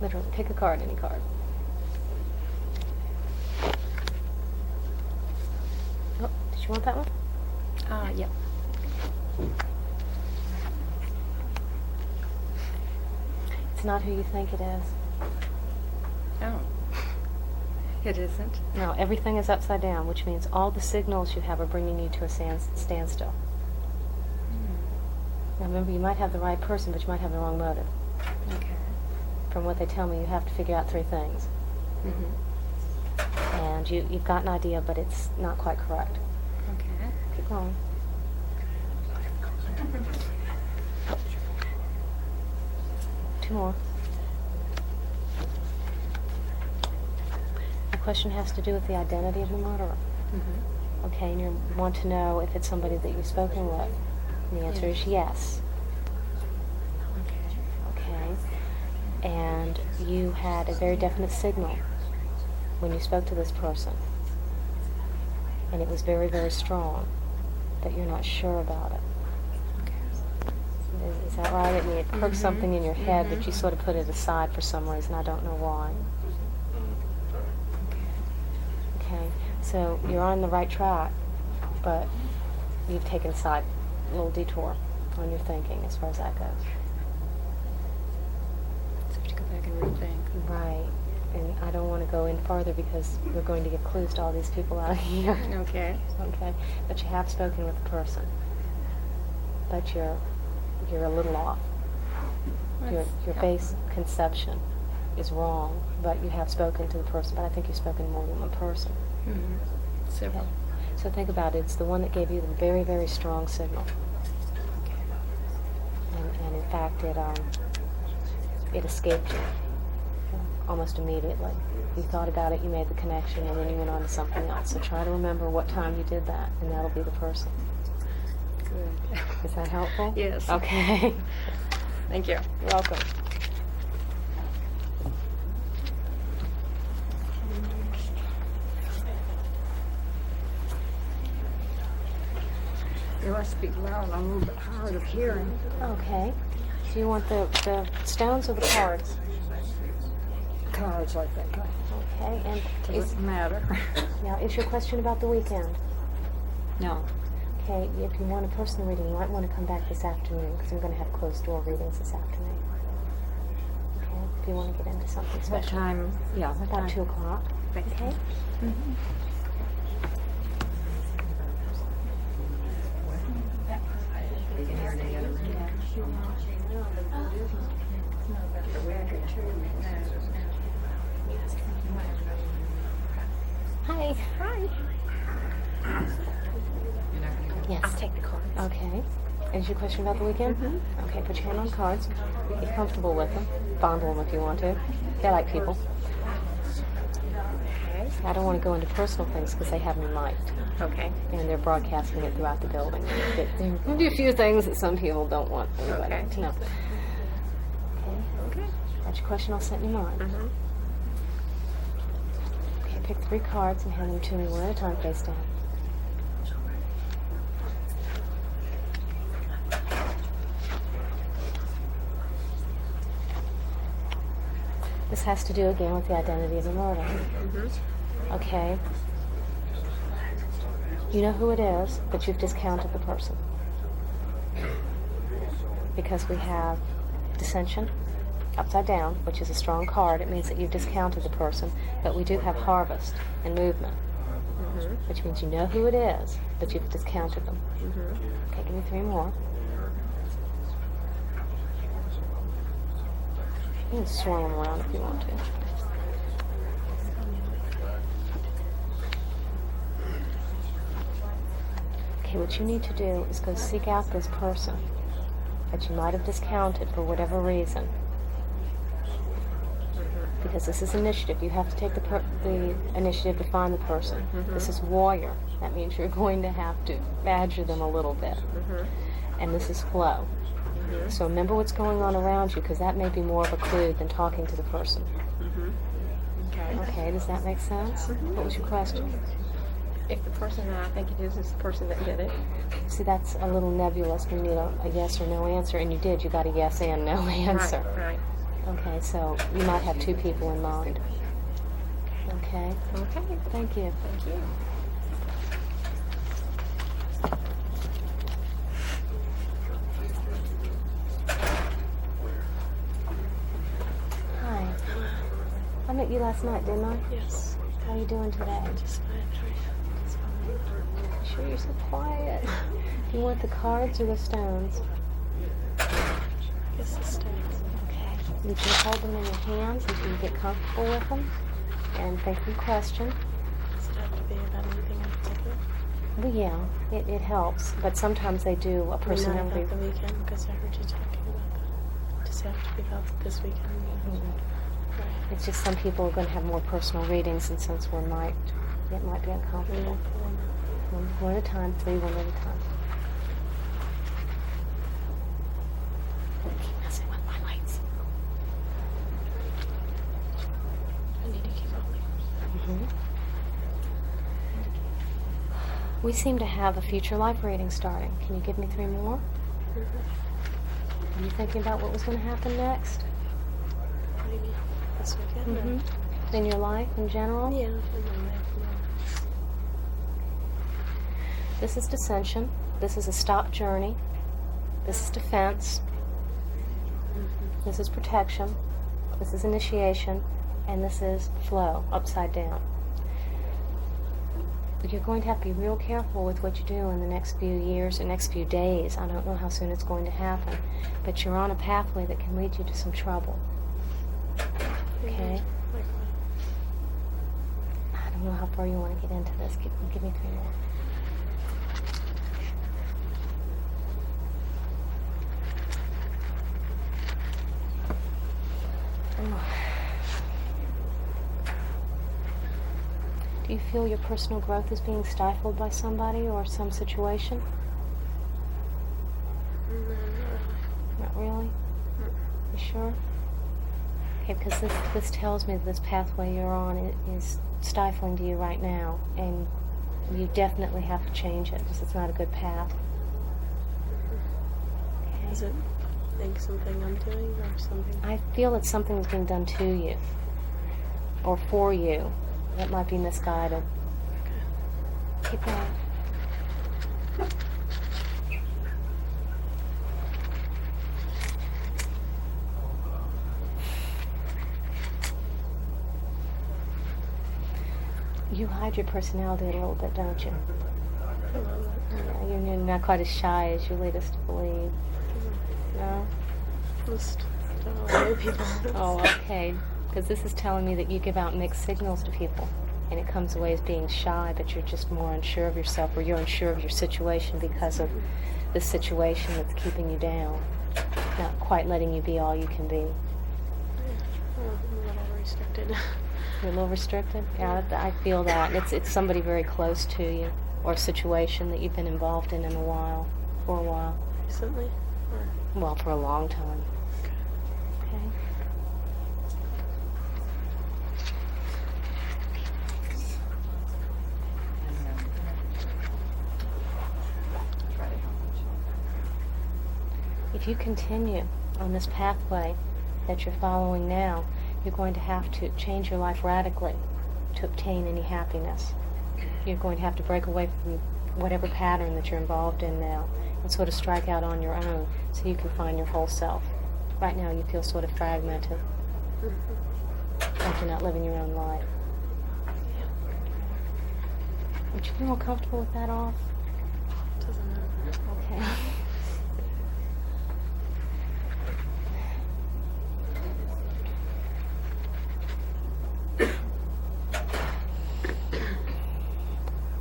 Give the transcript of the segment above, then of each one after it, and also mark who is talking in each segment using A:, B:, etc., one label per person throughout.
A: Literally, pick a card, any card. Oh, did you want that one?
B: Yep.
A: It's not who you think it is.
B: Oh. It isn't?
A: No, everything is upside down, which means all the signals you have are bringing you to a standstill. Now remember, you might have the right person, but you might have the wrong motive.
B: Okay.
A: From what they tell me, you have to figure out 3 things.
B: Mm-hmm.
A: And you've got an idea, but it's not quite correct.
B: Okay.
A: Keep going. Two more. The question has to do with the identity of the murderer.
B: Mm-hmm.
A: Okay, and you want to know if it's somebody that you've spoken with. And the answer is yes. Okay. And you had a very definite signal when you spoke to this person. And it was very, very strong that you're not sure about it. Is that right? I mean, it perked something in your head, but you sort of put it aside for some reason. I don't know why. Okay, so you're on the right track, but you've taken a little detour on your thinking as far as that goes.
B: So I have to go back and rethink.
A: Right, and I don't want to go in farther because we're going to get clues to all these people out here.
B: Okay.
A: Okay, but you have spoken with the person, but you're a little off. Your base conception is wrong, but you have spoken to the person, but I think you've spoken to more than one person.
B: Mm-hmm. Several.
A: Okay. So think about it. It's the one that gave you the very, very strong signal. And in fact, it escaped you almost immediately. You thought about it, you made the connection, and then you went on to something else. So try to remember what time you did that, and that'll be the person.
B: Good.
A: Is that helpful?
B: Yes.
A: Okay.
B: Thank you.
A: You're welcome.
C: You must be loud. I'm a little bit hard of hearing.
A: Okay. So you want the stones or the cards?
C: Cards, I think.
A: Okay. And
C: Doesn't matter.
A: now, is your question about the weekend?
C: No.
A: Okay. If you want a personal reading, you might want to come back this afternoon because I'm going to have closed door readings this afternoon. Okay. If you want to get into something
C: What
A: special.
C: time? Yeah, what
A: About
C: time?
A: 2 o'clock. Okay. Hi. Hi. Yes.
B: I'll take the cards.
A: Okay. Is your question about the weekend? Okay, put your hand on cards. Get comfortable with them. Fondle them if you want to. They're like people. I don't want to go into personal things because they have me mic'd.
B: Okay.
A: And they're broadcasting it throughout the building. There can be a few things that some people don't want anybody
B: Okay.
A: to know.
B: Okay.
A: That's your question I'll set in your mind. Okay, pick 3 cards and hand them to me one at a time, face down. This has to do again with the identity of the murder. Okay. You know who it is, but you've discounted the person. Because we have dissension, upside down, which is a strong card. It means that you've discounted the person, but we do have harvest and movement, which means you know who it is, but you've discounted them. Okay, give me 3 more. You can swirl them around if you want to. Okay, what you need to do is go seek out this person that you might have discounted for whatever reason. Because this is initiative. You have to take the initiative to find the person. This is warrior. That means you're going to have to badger them a little bit. And this is flow. So remember what's going on around you, because that may be more of a clue than talking to the person.
B: Okay.
A: Okay, does that make sense? What was your question?
B: If the person that I think it is the person that did it.
A: See, that's a little nebulous. We need a yes or no answer, and you did. You got a yes and no answer.
B: Right.
A: Okay, so you might have two people in mind. Okay.
B: Okay.
A: Thank you.
B: Thank you.
A: Hi. I met you last night, didn't I?
B: Yes.
A: How are you doing today?
B: Just fine. Just fine.
A: You sure you're so quiet? Do you want the cards or the stones?
B: I guess the stones.
A: Okay. You can hold them in your hands until you get comfortable with them. And think of the question.
B: Does it have to be about anything in particular?
A: Well, yeah, it helps. But sometimes they do a
B: Not
A: personality.
B: about the weekend, because I heard you talking about that. Does it have to be about this weekend?
A: Mhm.
B: Right.
A: It's just some people are going to have more personal readings, and since it might be uncomfortable. One at a time, 3 one at a time. Keep messing with my lights.
B: I need to keep going.
A: We seem to have a future life reading starting. Can you give me 3 more? Are you thinking about what was going to happen next?
B: What do you mean? This weekend?
A: In your life in general?
B: Yeah. In my life, no.
A: This is dissension. This is a stop journey. This is defense. This is protection. This is initiation. And this is flow, upside down. You're going to have to be real careful with what you do in the next few years or next few days. I don't know how soon it's going to happen. But you're on a pathway that can lead you to some trouble. Okay?
B: Like what?
A: I don't know how far you want to get into this. Give me 3 more. Do you feel your personal growth is being stifled by somebody or some situation?
B: No,
A: Not really? You sure? Okay, because this tells me that this pathway you're on is stifling to you right now, and you definitely have to change it because it's not a good path. Okay.
B: Is it something I'm doing or something?
A: I feel it's something that's being done to you or for you that might be misguided. Keep going. You hide your personality a little bit, don't you?
B: I love that.
A: Yeah, you're not quite as shy as you lead us to believe. No?
B: Just don't want to know people.
A: Oh, okay. Because this is telling me that you give out mixed signals to people. And it comes away as being shy, but you're just more unsure of yourself, or you're unsure of your situation because of the situation that's keeping you down. Not quite letting you be all you can be.
B: Yeah. Oh, I'm a little restricted.
A: You're a little restricted? Yeah, I feel that. It's somebody very close to you, or a situation that you've been involved in a while, for a while.
B: Recently? Or?
A: Well, for a long time. Okay. If you continue on this pathway that you're following now, you're going to have to change your life radically to obtain any happiness. You're going to have to break away from whatever pattern that you're involved in now and sort of strike out on your own so you can find your whole self. Right now you feel sort of fragmented, like you're not living your own life. Would you be more comfortable with that off?
B: Doesn't matter.
A: Okay.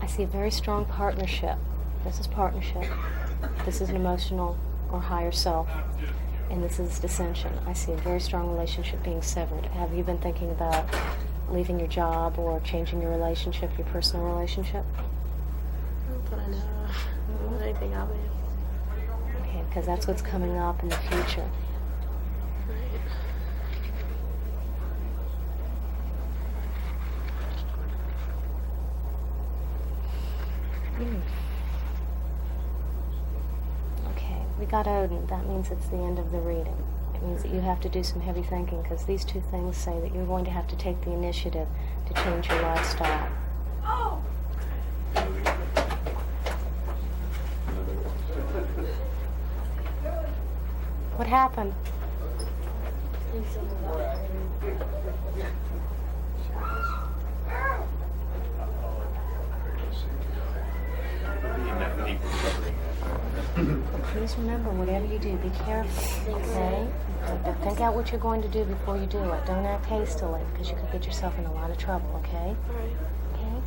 A: I see a very strong partnership. This is partnership. This is an emotional or higher self. And this is dissension. I see a very strong relationship being severed. Have you been thinking about leaving your job or changing your relationship, your personal relationship?
B: Not that I know of. Not anything obvious.
A: Okay, because that's what's coming up in the future.
B: Right.
A: Okay, we got Odin. That means it's the end of the reading. It means that you have to do some heavy thinking, because these two things say that you're going to have to take the initiative to change your lifestyle. What happened? Please remember, whatever you do, be careful, okay? Think out what you're going to do before you do it. Don't act hastily, because you could get yourself in a lot of trouble, okay?
B: All right.
A: Okay?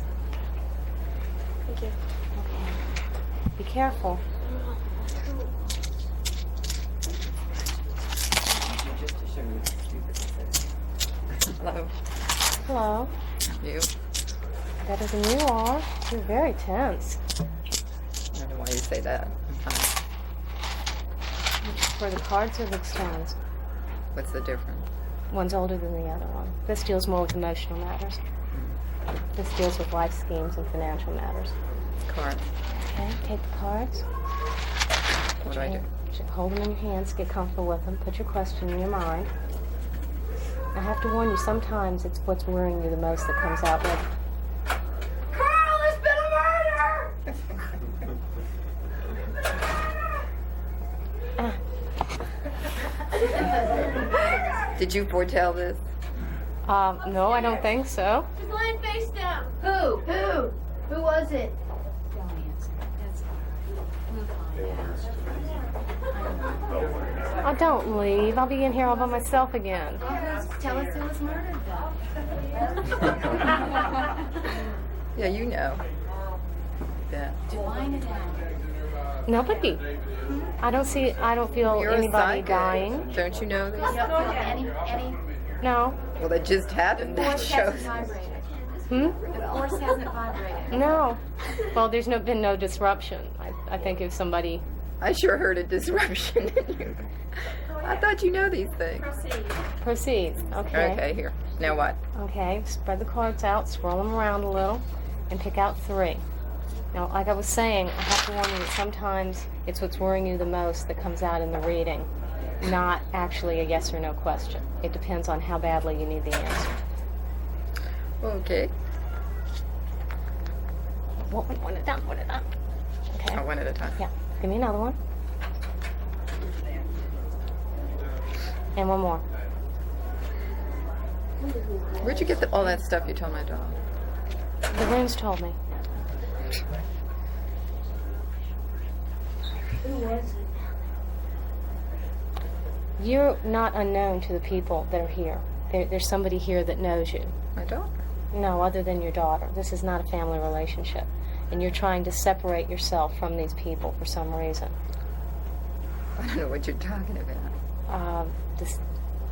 B: Thank you.
A: Okay. Be careful.
C: Hello.
A: Hello.
C: You?
A: Better than you are. You're very tense.
C: I don't know why you say that. I'm fine.
A: For the cards or the stones?
C: What's the difference?
A: One's older than the other one. This deals more with emotional matters. This deals with life schemes and financial matters.
C: Card.
A: Okay, take the cards.
C: What do I do?
A: Hold them in your hands, get comfortable with them, put your question in your mind. I have to warn you, sometimes it's what's worrying you the most that comes out with.
D: Carl, there's been a murder!
C: Did you foretell this?
A: No, I don't think so.
D: He's lying face down. Who? Who was it?
E: Don't answer. That's all right. We'll find out.
A: Oh, don't leave. I'll be in here all by myself again.
E: Tell us who was murdered, though.
C: Yeah, you know. Yeah.
E: Define it out.
A: Nobody. I don't feel
C: You're a
A: anybody
C: psychic.
A: dying.
C: Don't you know
E: You
C: this?
E: don't feel any
A: No.
C: Well, that just happened. That
E: force hasn't
C: shows.
E: vibrated.
A: Hmm?
E: The force hasn't vibrated.
A: No. Well, there's been no disruption. I think if somebody...
C: I sure heard a disruption in you. I thought you know these things.
A: Proceed. Okay.
C: Okay, here. Now what?
A: Okay, spread the cards out, swirl them around a little, and pick out 3. Now, like I was saying, I have to warn you that sometimes it's what's worrying you the most that comes out in the reading, not actually a yes or no question. It depends on how badly you need the answer.
C: Okay.
A: One at a time, one at a time. Okay.
C: Oh, one at a time.
A: Yeah. Give me another one. And one more.
C: Where'd you get all that stuff you told my dog?
A: The runes told me.
D: Who was it?
A: You're not unknown to the people that are here. There's somebody here that knows you.
C: My dog?
A: No, other than your daughter. This is not a family relationship. And you're trying to separate yourself from these people for some reason.
C: I don't know what you're talking about.
A: This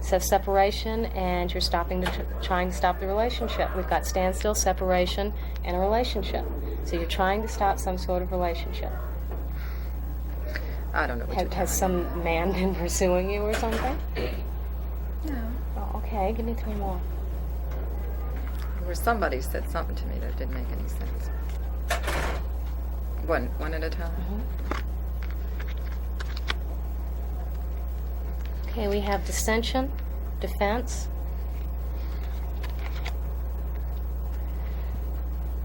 A: says separation, and you're trying to stop the relationship. We've got standstill, separation, and a relationship. So you're trying to stop some sort of relationship.
C: I don't know what you're talking
A: Has some man been pursuing you or something?
C: No.
A: Oh, okay. Give me 3 more.
C: Or somebody said something to me that didn't make any sense. One at a time?
A: Okay, we have dissension, defense,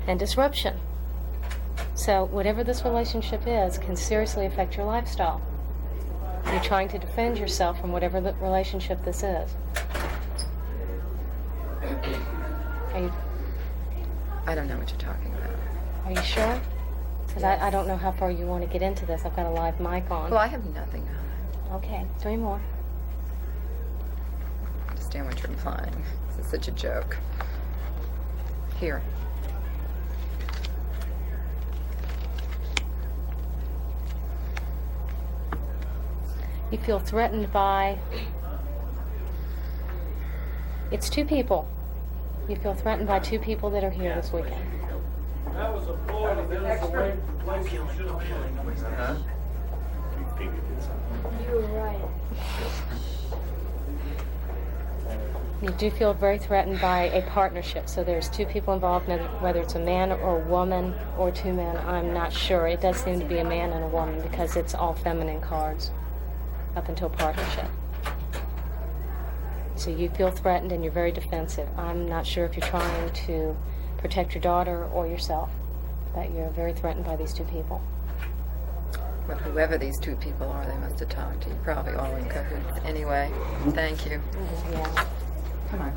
A: and disruption. So whatever this relationship is can seriously affect your lifestyle. You're trying to defend yourself from whatever the relationship this is.
C: I don't know what you're talking about.
A: Are you sure? Because I don't know how far you want to get into this. I've got a live mic on.
C: Well, I have nothing on.
A: Okay, 3 more.
C: I understand what you're implying. This is such a joke. Here.
A: You feel threatened by... It's 2 people. You feel threatened by 2 people that are here this weekend.
F: That was a ploy to get us away from the place we should have been.
D: You were right.
A: You do feel very threatened by a partnership. So there's 2 people involved, whether it's a man or a woman or 2 men. I'm not sure. It does seem to be a man and a woman because it's all feminine cards up until partnership. So you feel threatened and you're very defensive. I'm not sure if you're trying to protect your daughter or yourself, but you're very threatened by these two people.
C: But whoever these two people are, they must have talked to you. Probably all in cahoots. Anyway, thank you.
A: Yeah.
C: Come on.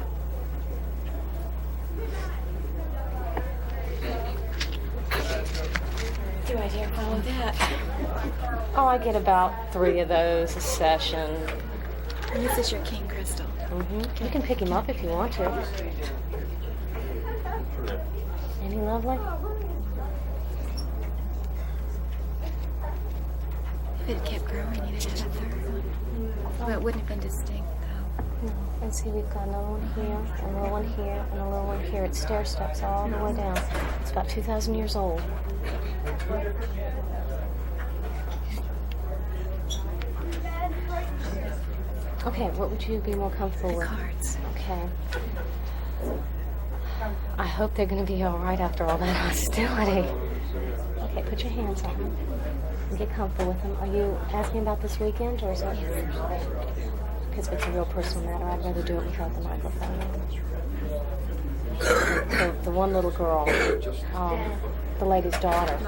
B: Do I dare follow that?
A: Oh, I get about 3 of those a session.
B: And this is your king crystal.
A: You can pick him up if you want to. Ain't he lovely?
B: If it had kept growing, you'd have had a third one. Well, it wouldn't have been distinct, though.
A: No. And see, we've got another one here, and a little one here, and a little one here. It's stair steps all the way down. It's about 2,000 years old. Okay, what would you be more comfortable with?
B: Cards.
A: Okay. I hope they're going to be all right after all that hostility. Okay, put your hands on them and get comfortable with them. Are you asking about this weekend, or is it? Because if it's a real personal matter, I'd rather do it without the microphone. The one little girl, the lady's daughter,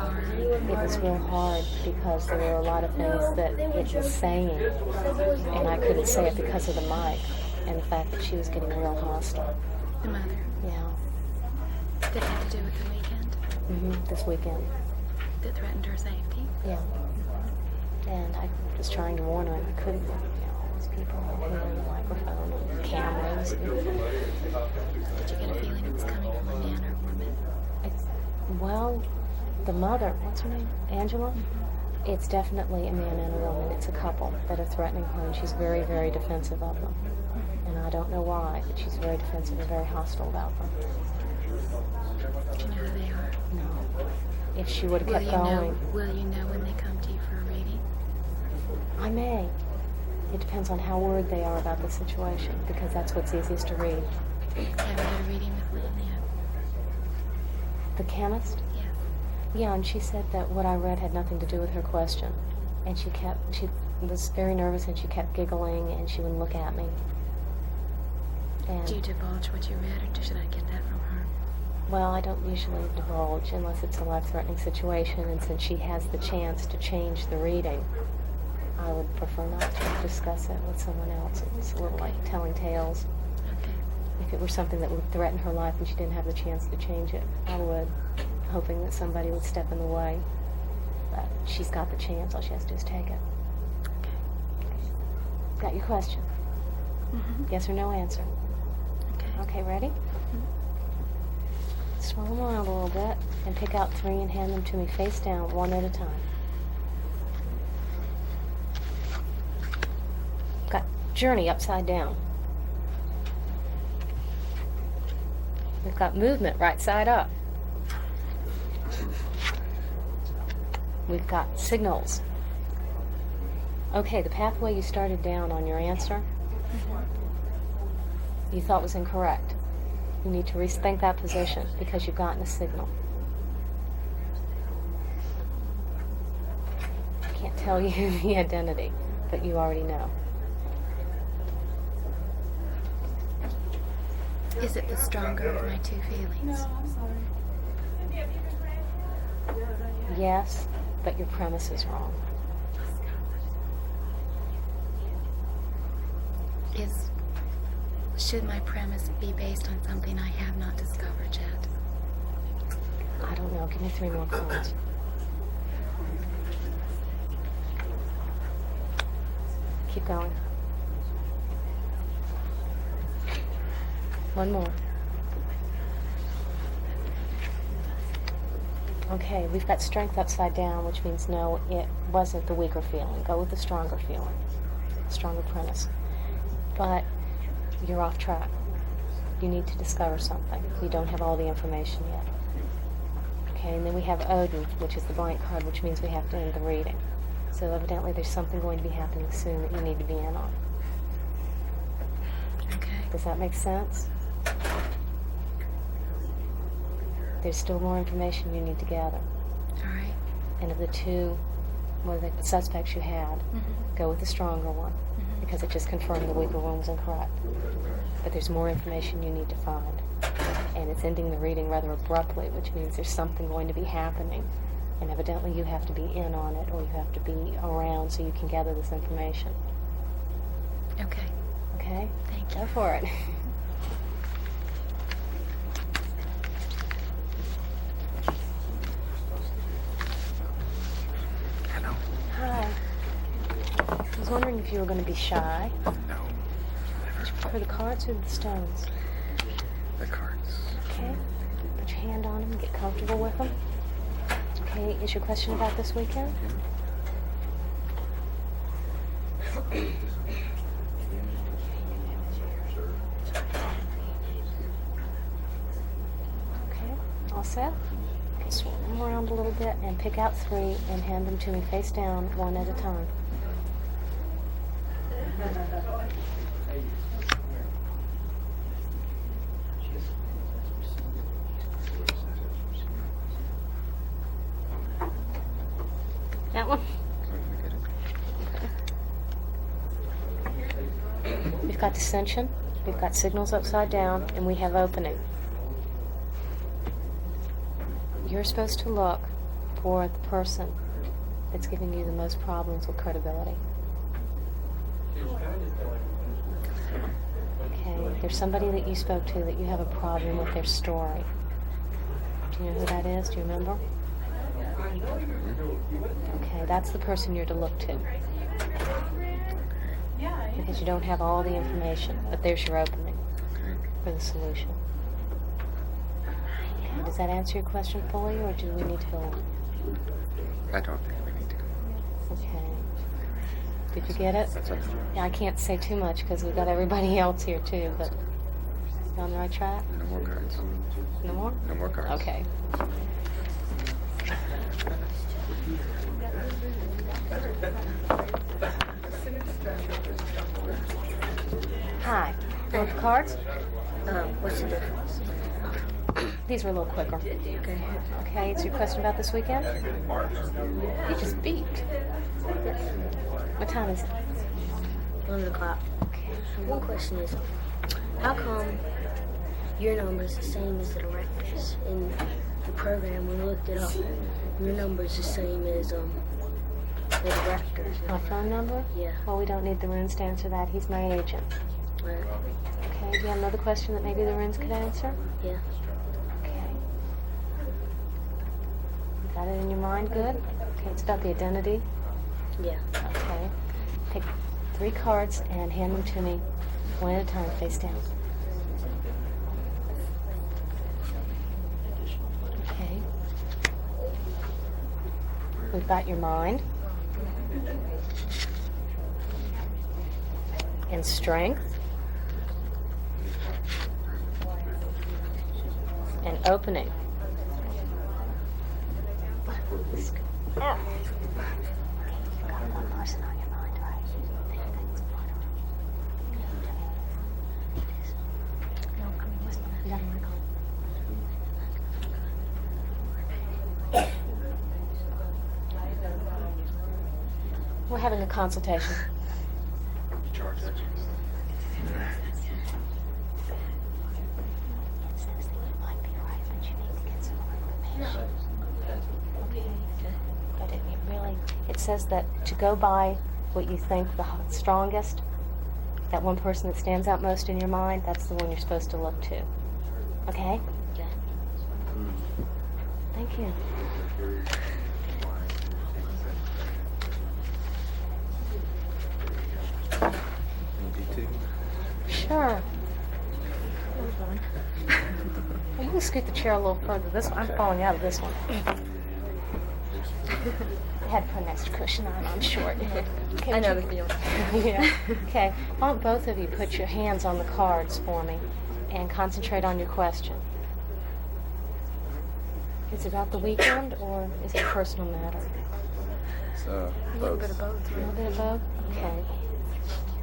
A: it was real hard because there were a lot of things that it was saying, and I couldn't say it because of the mic, and the fact that she was getting real hostile.
B: The mother.
A: Yeah.
B: That had to do with the weekend.
A: This weekend.
B: That threatened her safety.
A: Yeah. And I was trying to warn her, and I couldn't. All these people here on the microphone, and cameras.
B: Did you get a feeling it was coming from a man or a woman?
A: Well, the mother, what's her name? Angela? It's definitely a man and a woman. It's a couple that are threatening her, and she's very, very defensive of them. And I don't know why, but she's very defensive and very hostile about them.
B: Do you know who they are?
A: No. If she would have kept going.
B: Will you know when they come to you for a reading?
A: I may. It depends on how worried they are about the situation, because that's what's easiest to read.
B: Have you had a reading with Lynn yet?
A: The chemist?
B: Yes.
A: Yeah, and she said that what I read had nothing to do with her question. And she was very nervous, and she kept giggling, and she wouldn't look at me. And,
B: Do you divulge what you read, or should I get that from her?
A: well, I don't usually divulge unless it's a life-threatening situation, and since she has the chance to change the reading, I would prefer not to discuss it with someone else. It's a little like telling tales.
B: Okay.
A: If it were something that would threaten her life and she didn't have the chance to change it, I would, hoping that somebody would step in the way. But she's got the chance. All she has to do is take it.
B: Okay.
A: Got your question? Yes or no answer?
B: Okay.
A: Okay, ready? Swirl them around a little bit and pick out 3 and hand them to me face down, one at a time. Got journey upside down. We've got movement right side up. We've got signals. Okay, the pathway you started down on your answer, you thought was incorrect. You need to rethink that position because you've gotten a signal. I can't tell you the identity, but you already know.
B: Is it the stronger of my two feelings?
A: Yes, but your premise is wrong.
B: Should my premise be based on something I have not discovered yet?
A: I don't know. Give me 3 more cards. Keep going. 1 more. Okay, we've got strength upside down, which means no, it wasn't the weaker feeling. Go with the stronger feeling, stronger premise. But you're off track. You need to discover something. You don't have all the information yet. Okay, and then we have Odin, which is the blank card, which means we have to end the reading. So evidently there's something going to be happening soon that you need to be in on.
B: Okay.
A: Does that make sense? There's still more information you need to gather.
B: All right.
A: And of the 2 suspects you had, go with the stronger one. because it just confirmed the wiggle room was incorrect. But there's more information you need to find. And it's ending the reading rather abruptly, which means there's something going to be happening. And evidently you have to be in on it, or you have to be around so you can gather this information.
B: Okay.
A: Okay?
B: Thank you.
A: Go for it.
G: Hello.
A: Hi. I was wondering if you were going to be shy.
G: No.
A: Would you prefer the cards or the stones?
G: The cards.
A: Okay. Put your hand on them, get comfortable with them. Okay, is your question about this weekend? Okay, all set? Okay, swirl them around a little bit and pick out 3 and hand them to me face down, one at a time. That one? We've got dissension, we've got signals upside down, and we have opening. You're supposed to look for the person that's giving you the most problems with credibility. Okay, there's somebody that you spoke to that you have a problem with their story. Do you know who that is? Do you remember? Okay, that's the person you're to look to. Because you don't have all the information, but there's your opening for the solution. Okay, does that answer your question fully, or do we need to go on?
G: I don't think we need to go.
A: Okay. Did you get it?
G: That's okay.
A: Yeah, I can't say too much because we've got everybody else here too, but you on the right track?
G: No more cards.
A: No more?
G: No more cards.
A: Okay. Hi. Want the cards?
H: What's the difference?
A: These were a little quicker.
H: Okay.
A: Okay, is your question about this weekend? You just beat. What time is it?
H: 11 o'clock.
A: Okay.
H: One question is, how come your number is the same as the director's? In the program, when we looked it up, your number is the same as the director's.
A: My phone number?
H: Yeah.
A: Well, we don't need the runes to answer that. He's my agent.
H: Right.
A: Okay, do you have another question that maybe the runes could answer?
H: Yeah.
A: Okay. You got it in your mind? Good? Okay, it's about the identity.
H: Yeah.
A: Okay. Pick 3 cards and hand them to me one at a time, face down. Okay. We've got your mind and strength and opening. You've got one person on your mind, right? You got a mic on. We're having a consultation.
G: Charge that.
A: It says that you might be right, but you need to get some more information. Okay. But it says that to go by what you think the strongest, that one person that stands out most in your mind, that's the one you're supposed to look to. Okay?
H: Okay.
A: Thank you.
G: D2.
A: Sure. Well, you can scoot the chair a little further. I'm falling out of this one. I had to put an extra cushion on. I'm short. Okay,
H: I know
A: would
H: the
A: you-
H: feeling.
A: Yeah. Okay. Why don't both of you put your hands on the cards for me and concentrate on your question? Is it about the weekend or is it a personal matter?
G: So,
H: A little bit of both.
A: A little bit of both? Okay.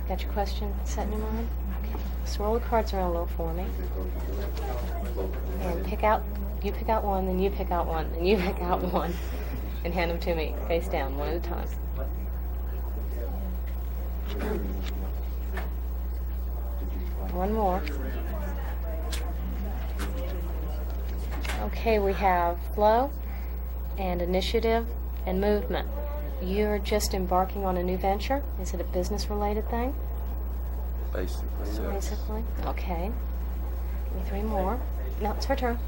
A: Got your question set in your mind? Okay. Swirl the cards around a little for me. And you pick out one, then you pick out one, then you pick out one. And hand them to me, face down, one at a time. One more. Okay, we have flow and initiative and movement. You're just embarking on a new venture? Is it a business-related thing?
G: Basically, yes.
A: Basically? Okay. Give me 3 more. No, it's her turn.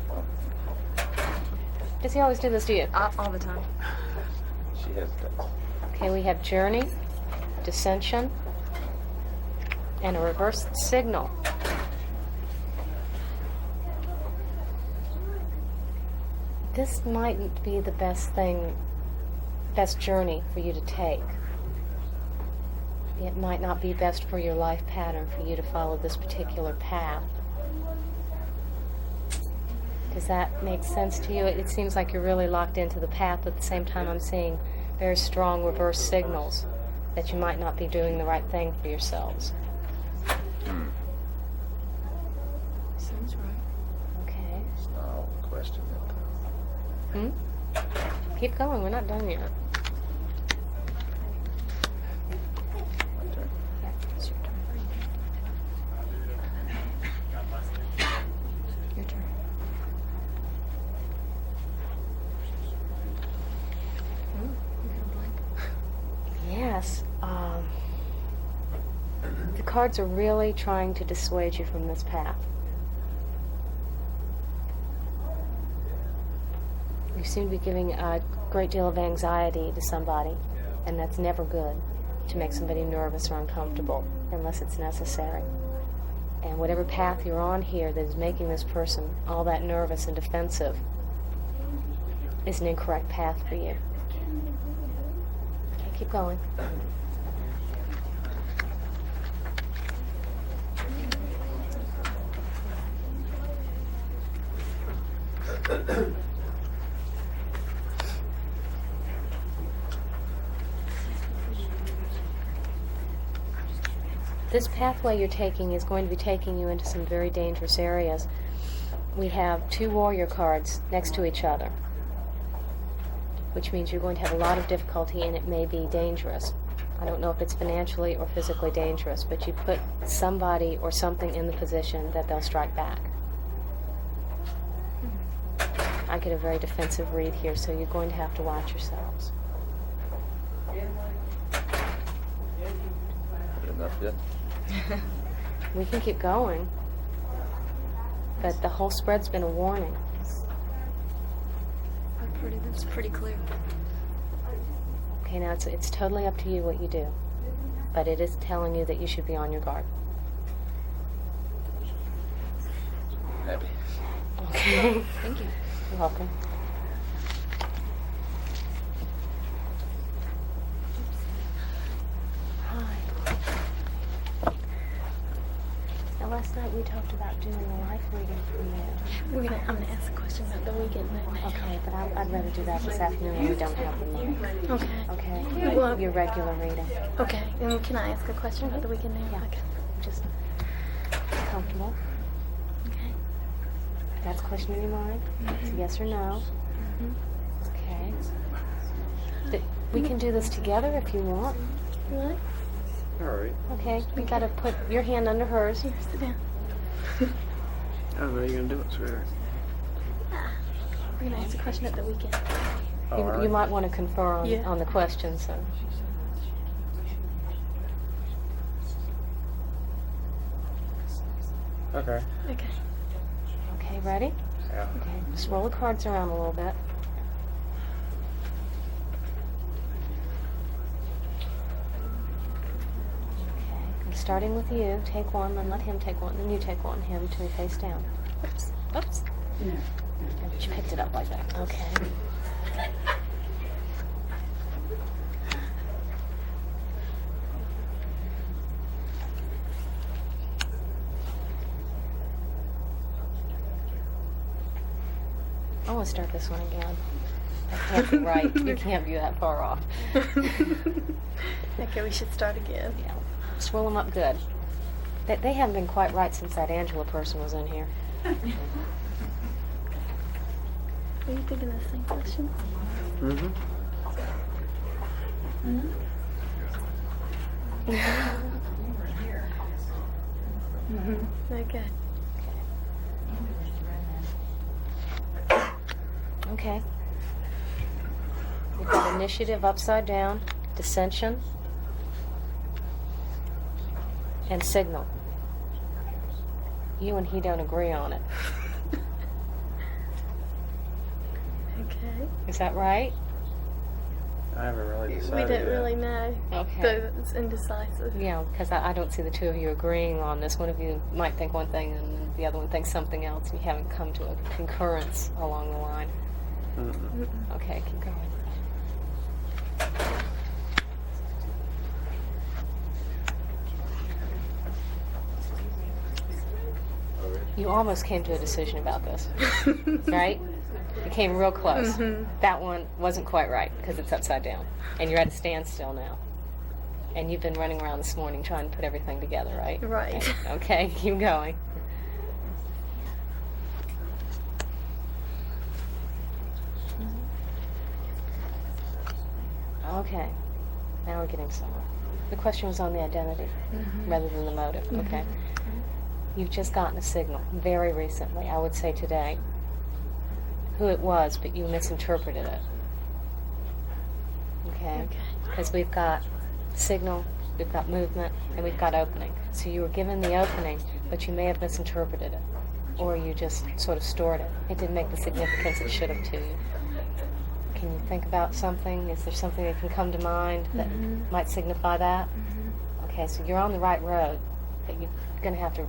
A: Does he always do this to you?
B: All the time.
G: She has that.
A: Okay, we have journey, dissension, and a reverse signal. This mightn't be the best journey for you to take. It might not be best for your life pattern for you to follow this particular path. Does that make sense to you? It seems like you're really locked into the path, but at the same time I'm seeing very strong reverse signals that you might not be doing the right thing for yourselves.
B: Sounds right.
A: Okay.
G: It's not all the question yet.
A: Keep going, we're not done yet.
G: My turn.
A: Yeah, it's your turn. Your turn. Yes. The cards are really trying to dissuade you from this path. You seem to be giving a great deal of anxiety to somebody, and that's never good to make somebody nervous or uncomfortable unless it's necessary. And whatever path you're on here that is making this person all that nervous and defensive is an incorrect path for you. Okay, keep going. This pathway you're taking is going to be taking you into some very dangerous areas. We have 2 warrior cards next to each other, which means you're going to have a lot of difficulty and it may be dangerous. I don't know if it's financially or physically dangerous, but you put somebody or something in the position that they'll strike back. I get a very defensive read here, so you're going to have to watch yourselves.
G: Good enough yet?
A: We can keep going, but the whole spread's been a warning.
B: That's pretty clear.
A: Okay, now it's totally up to you what you do, but it is telling you that you should be on your guard.
G: Happy.
A: Okay.
B: Thank you.
A: You're welcome. Hi. Now, last night we talked about doing a life reading for you.
H: I'm gonna ask a question about the weekend night.
A: Okay, but I'd rather do that this afternoon when we don't have the money.
H: Okay.
A: Okay?
H: Well-
A: Your regular reading.
H: Okay. And can I ask a question about the weekend night?
A: Yeah.
H: Okay.
A: Just comfortable.
H: Okay.
A: That's a question in your mind. It's a yes or no. Okay. We can do this together if you want.
H: What?
G: All right.
A: Okay. You gotta put your hand under hers.
H: Here, sit down.
I: Oh, what are you gonna do it, sweetheart?
H: We're gonna ask a question at the weekend.
A: You might want to confer on,
H: Yeah.
A: on the question, so.
I: Okay.
H: Okay.
A: Okay, ready?
I: Yeah.
A: Okay. Just roll the cards around a little bit. Okay. I'm starting with you. Take one, then let him take one, then you take one. Him to face down. Oops. Oops. But you picked it up like that. Okay. I want to start this one again. That can't be right. You can't be that far off.
H: Okay, we should start again.
A: Yeah. Swirl them up good. They haven't been quite right since that Angela person was in here.
H: Are you thinking of the same question?
I: Mm-hmm.
J: Okay.
A: Okay. We've got initiative upside down, dissension, and signal. You and he don't agree on it.
J: Okay.
A: Is that right?
G: I haven't really decided.
J: We don't
G: yet.
J: really know.
A: Okay.
J: So it's indecisive.
A: Yeah, because I don't see the two of you agreeing on this. One of you might think one thing and the other one thinks something else, and you haven't come to a concurrence along the line.
G: Mm-mm.
A: Okay, keep going. You almost came to a decision about this, right? You came real close. That one wasn't quite right because it's upside down, and you're at a standstill now. And you've been running around this morning trying to put everything together, right?
J: Right.
A: Okay, keep going. Okay, now we're getting somewhere. The question was on the identity rather than the motive. Okay. You've just gotten a signal very recently, I would say today, who it was, but you misinterpreted it. Okay? Because we've got signal, we've got movement, and we've got opening. So you were given the opening, but you may have misinterpreted it, or you just sort of stored it. It didn't make the significance it should have to you. Can you think about something? Is there something that can come to mind that might signify that? Okay, so you're on the right road, but you're going to have to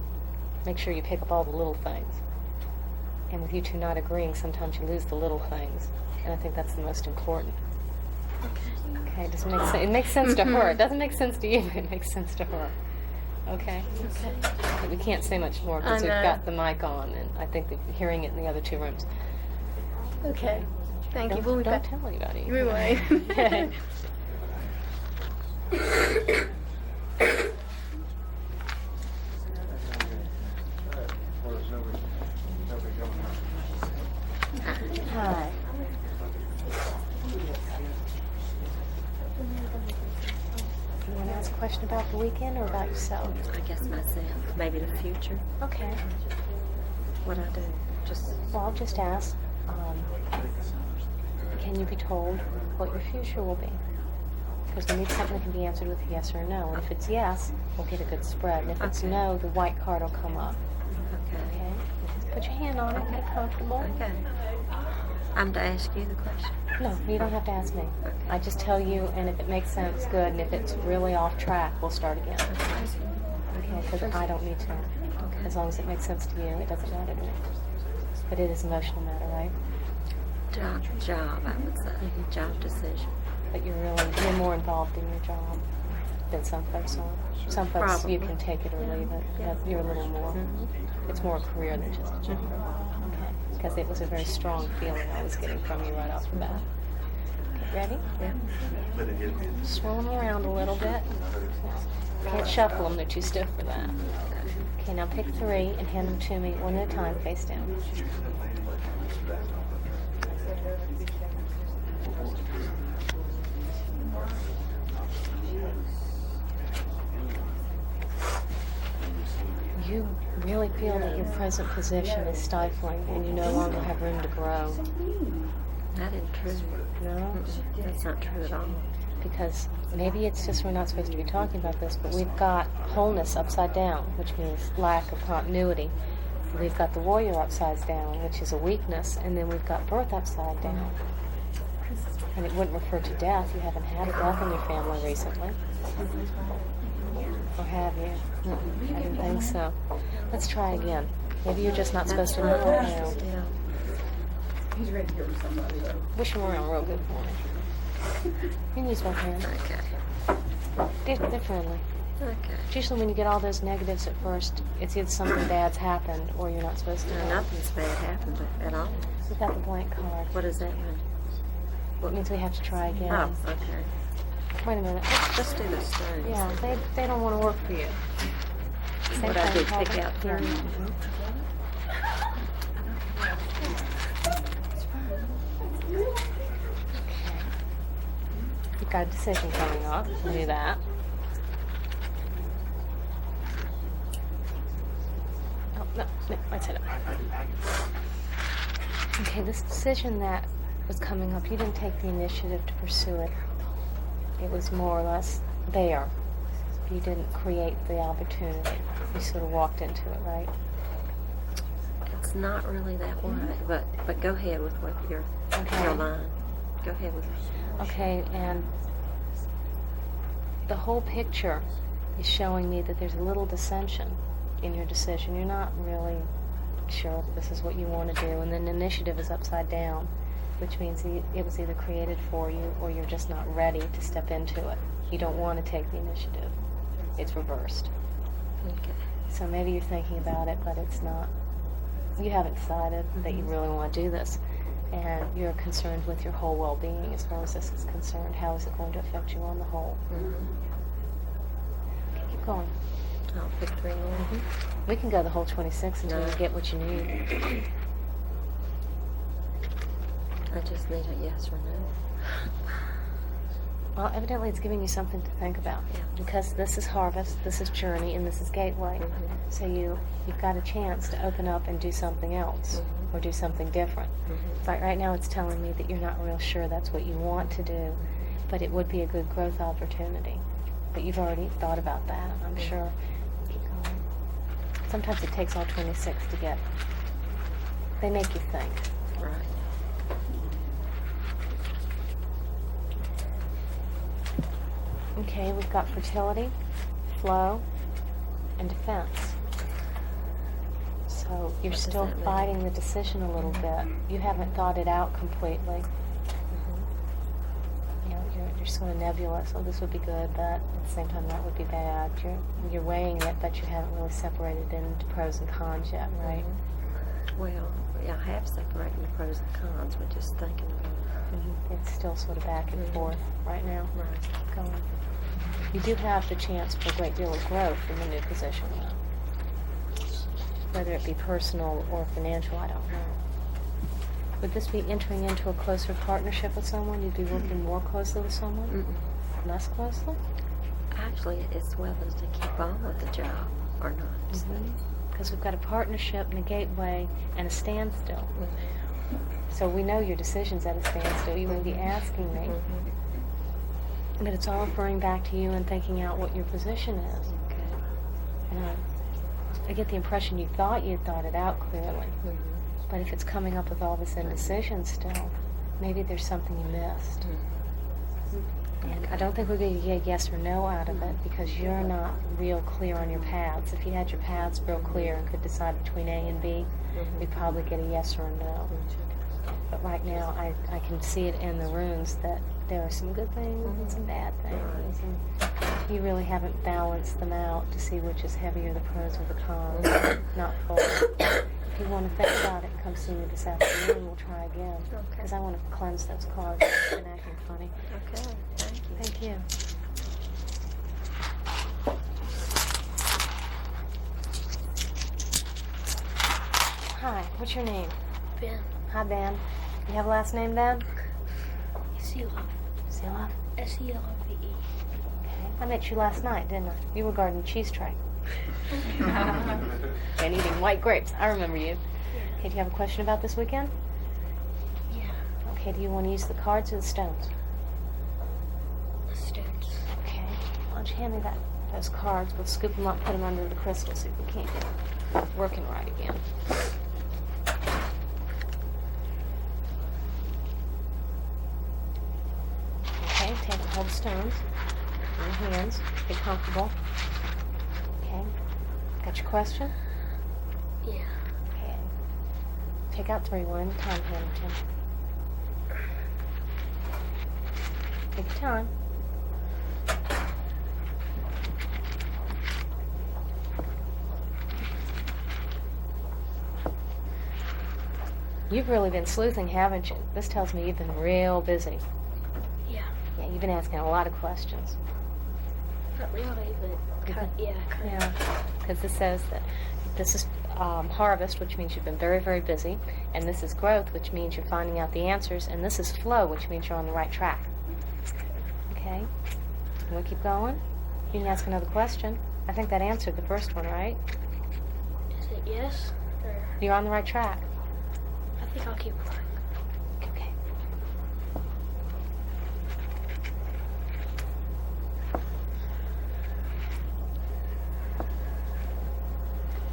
A: make sure you pick up all the little things. And with you two not agreeing, sometimes you lose the little things. And I think that's the most important. Okay, does it make sense? It makes sense to her. It doesn't make sense to you, but it makes sense to her. Okay? But we can't say much more because
J: I
A: we've
J: know.
A: got the mic on, and I think that you're hearing it in the other two rooms.
J: Okay. Thank you. We'll be
A: Don't
J: back.
A: tell anybody.
J: We won't.
A: Okay. Hi. You want to ask a question about the weekend or about yourself?
H: I guess myself. Maybe the future.
A: Okay.
H: What I do. Just
A: Well, I'll just ask, can you be told what your future will be? Because we need something that can be answered with yes or no. And if it's yes, we'll get a good spread. And if it's no, the white card will come up.
H: okay.
A: Okay? Just put your hand on it, get comfortable.
H: Okay. I'm to ask you the question.
A: No, you don't have to ask me. I just tell you, and if it makes sense, good. And if it's really off track, we'll start again. Okay? Because I don't need to. As long as it makes sense to you, it doesn't matter to me. But it is an emotional matter, right?
H: Job, I would say. Job decision.
A: But you're more involved in your job than some folks are. Some folks,
H: Probably.
A: you can take it or leave it. You're a little more. It's more a career than just a job. Okay. Because it was a very strong feeling I was getting from you right off the bat. Okay, ready? Yeah. Swirl them around a little bit. Can't shuffle them, they're too stiff for that. Okay, now pick 3 and hand them to me one at a time, face down. You really feel that your present position is stifling and you no longer have room to grow.
H: That isn't true.
A: No?
H: That's not true at all.
A: Because maybe it's just we're not supposed to be talking about this, but we've got wholeness upside down, which means lack of continuity. We've got the warrior upside down, which is a weakness, and then we've got birth upside down. And it wouldn't refer to death. You haven't had a death in your family recently. Or have you? I didn't think so. Let's try again. Maybe you're just not supposed to know.
H: Yeah.
A: Wish them around real good for me. You can use my hand.
H: Okay.
A: They're friendly.
H: Okay.
A: It's usually when you get all those negatives at first, it's either something bad's happened or you're not supposed to
H: No,
A: know.
H: nothing's bad happened at all.
A: We've got the blank card.
H: What does that mean?
A: It means we have to try again.
H: Oh, okay.
A: Wait a minute.
H: Let's do this thing.
A: Yeah, they don't want to work for you. Same
H: What I
A: thing,
H: do,
A: hold
H: pick
A: it
H: out
A: here.
H: first.
A: You've got a decision coming up. You do that.
J: That's it.
A: Okay, this decision that was coming up, you didn't take the initiative to pursue it. It was more or less there. You didn't create the opportunity. You sort of walked into it, right?
K: It's not really that way, but go ahead with what your line. Go ahead with it.
A: Okay, and the whole picture is showing me that there's a little dissension in your decision. You're not really sure if this is what you want to do, and then initiative is upside down, which means it was either created for you or you're just not ready to step into it. You don't want to take the initiative. It's reversed.
K: Okay.
A: So maybe you're thinking about it, but it's not. You haven't decided that you really want to do this, and you're concerned with your whole well-being as far as this is concerned. How is it going to affect you on the whole? Okay, keep going.
K: I'll pick 3 more.
A: We can go the whole 26 until you get what you need.
K: I just need a yes or no.
A: Well, evidently it's giving you something to think about. Because this is harvest, this is journey, and this is gateway. So you've got a chance to open up and do something else or do something different. But right now it's telling me that you're not real sure that's what you want to do, but it would be a good growth opportunity. But you've already thought about that, I'm sure. Keep going. Sometimes it takes all 26 to get. They make you think.
K: Right.
A: Okay, we've got fertility, flow, and defense. So you're
K: does
A: still
K: that mean?
A: fighting the decision a little bit. You haven't thought it out completely. You know, you're sort of nebulous. Oh, this would be good, but at the same time, that would be bad. You're weighing it, but you haven't really separated it into pros and cons yet, right?
K: Well, yeah, I have separated the pros and cons, but just thinking about it.
A: It's still sort of back and forth right now.
K: Right.
A: Keep going. You do have the chance for a great deal of growth in the new position, though. Whether it be personal or financial, I don't know. Would this be entering into a closer partnership with someone? You'd be working more closely with someone? Less closely?
K: Actually, it's whether to keep on with the job or not.
A: Because we've got a partnership and a gateway and a standstill. So we know your decision's at a standstill. You may be asking me. But it's all referring back to you and thinking out what your position is. And I get the impression you thought you'd thought it out clearly. But if it's coming up with all this indecision still, maybe there's something you missed. And I don't think we're going to get a yes or no out of it because you're not real clear on your paths. If you had your paths real clear and could decide between A and B, we'd probably get a yes or a no. But right now, I can see it in the runes that there are some good things and some bad things. And you really haven't balanced them out to see which is heavier, the pros or the cons. Not fully. If you want to think about it, come see me this afternoon. We'll try again. Because I want to cleanse those cards. It's been acting funny.
K: Okay, thank you.
A: Thank you. Hi, what's your name?
H: Ben.
A: Hi, Ben. You have a last name, Ben?
H: Selina.
A: Selina?
H: S-E-L-V-E.
A: Okay. I met you last night, didn't I? You were guarding the cheese tray. And eating white grapes. I remember you. Okay, do you have a question about this weekend?
H: Yeah.
A: Okay, do you want to use the cards or the stones?
H: The stones.
A: Okay. Why don't you hand me those cards? We'll scoop them up, put them under the crystal, see if we can't get them working right again. Okay, hold the stones in your hands. Get comfortable. Okay. Got your question?
H: Yeah.
A: Okay. Take out 3 one at a time, Hamilton. Take your time. You've really been sleuthing, haven't you? This tells me you've been real busy.
H: Yeah.
A: Yeah, you've been asking a lot of questions.
H: Not really, but yeah.
A: Yeah, because this says that this is harvest, which means you've been very, very busy, and this is growth, which means you're finding out the answers, and this is flow, which means you're on the right track. Okay? We'll keep going. You can ask another question. I think that answered the first one, right?
H: Is it yes? There.
A: You're on the right track.
H: I think I'll keep going.
A: Okay.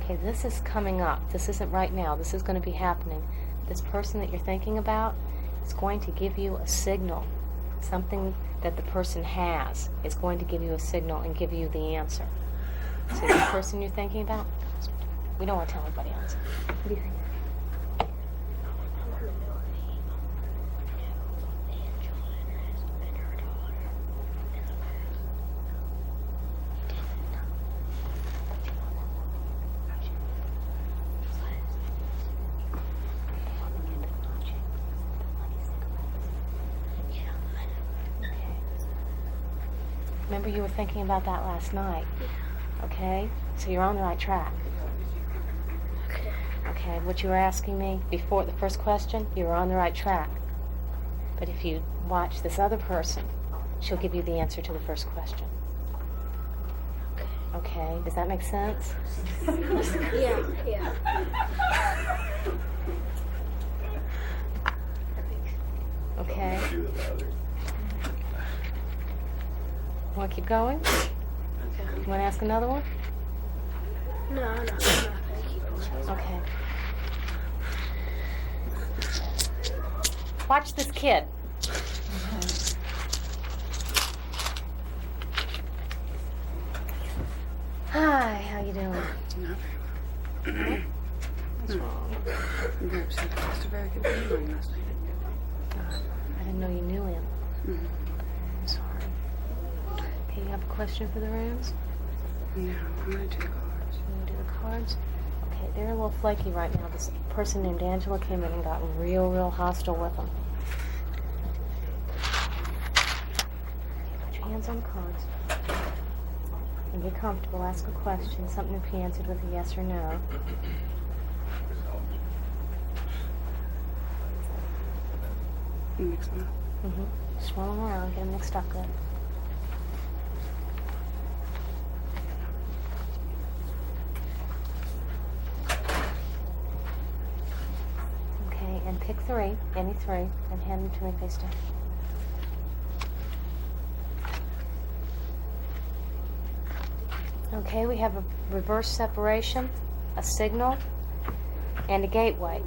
A: Okay, this is coming up. This isn't right now. This is going to be happening. This person that you're thinking about is going to give you a signal. Something that the person has is going to give you a signal and give you the answer. So the person you're thinking about, we don't want to tell anybody else. What do you think? Remember, you were thinking about that last night. Okay? So you're on the right track.
H: Okay.
A: Okay, what you were asking me before the first question, you were on the right track. But if you watch this other person, she'll give you the answer to the first question. Okay, does that make sense?
H: Yeah.
A: Okay. Want to keep going? You want to ask another one?
H: No, thank you.
A: Okay. Watch this kid. Hi, how you doing?
I: Not very well.
A: What's wrong?
I: Perhaps he lost a very good feeling last night.
A: I didn't know you knew him.
I: Mm-hmm.
A: I'm sorry. Okay, you have a question for the rooms?
I: No, I'm going to do the cards.
A: You want to do the cards? Okay, they're a little flaky right now. This person named Angela came in and got real hostile with them. Put your hands on the cards. And get comfortable. Ask a question, something to be answered with a yes or no.
I: Mix them up.
A: Swirl them around, get them mixed up good. Okay, and pick three, any three, and hand them to me face down. Okay, we have a reverse separation, a signal, and a gateway.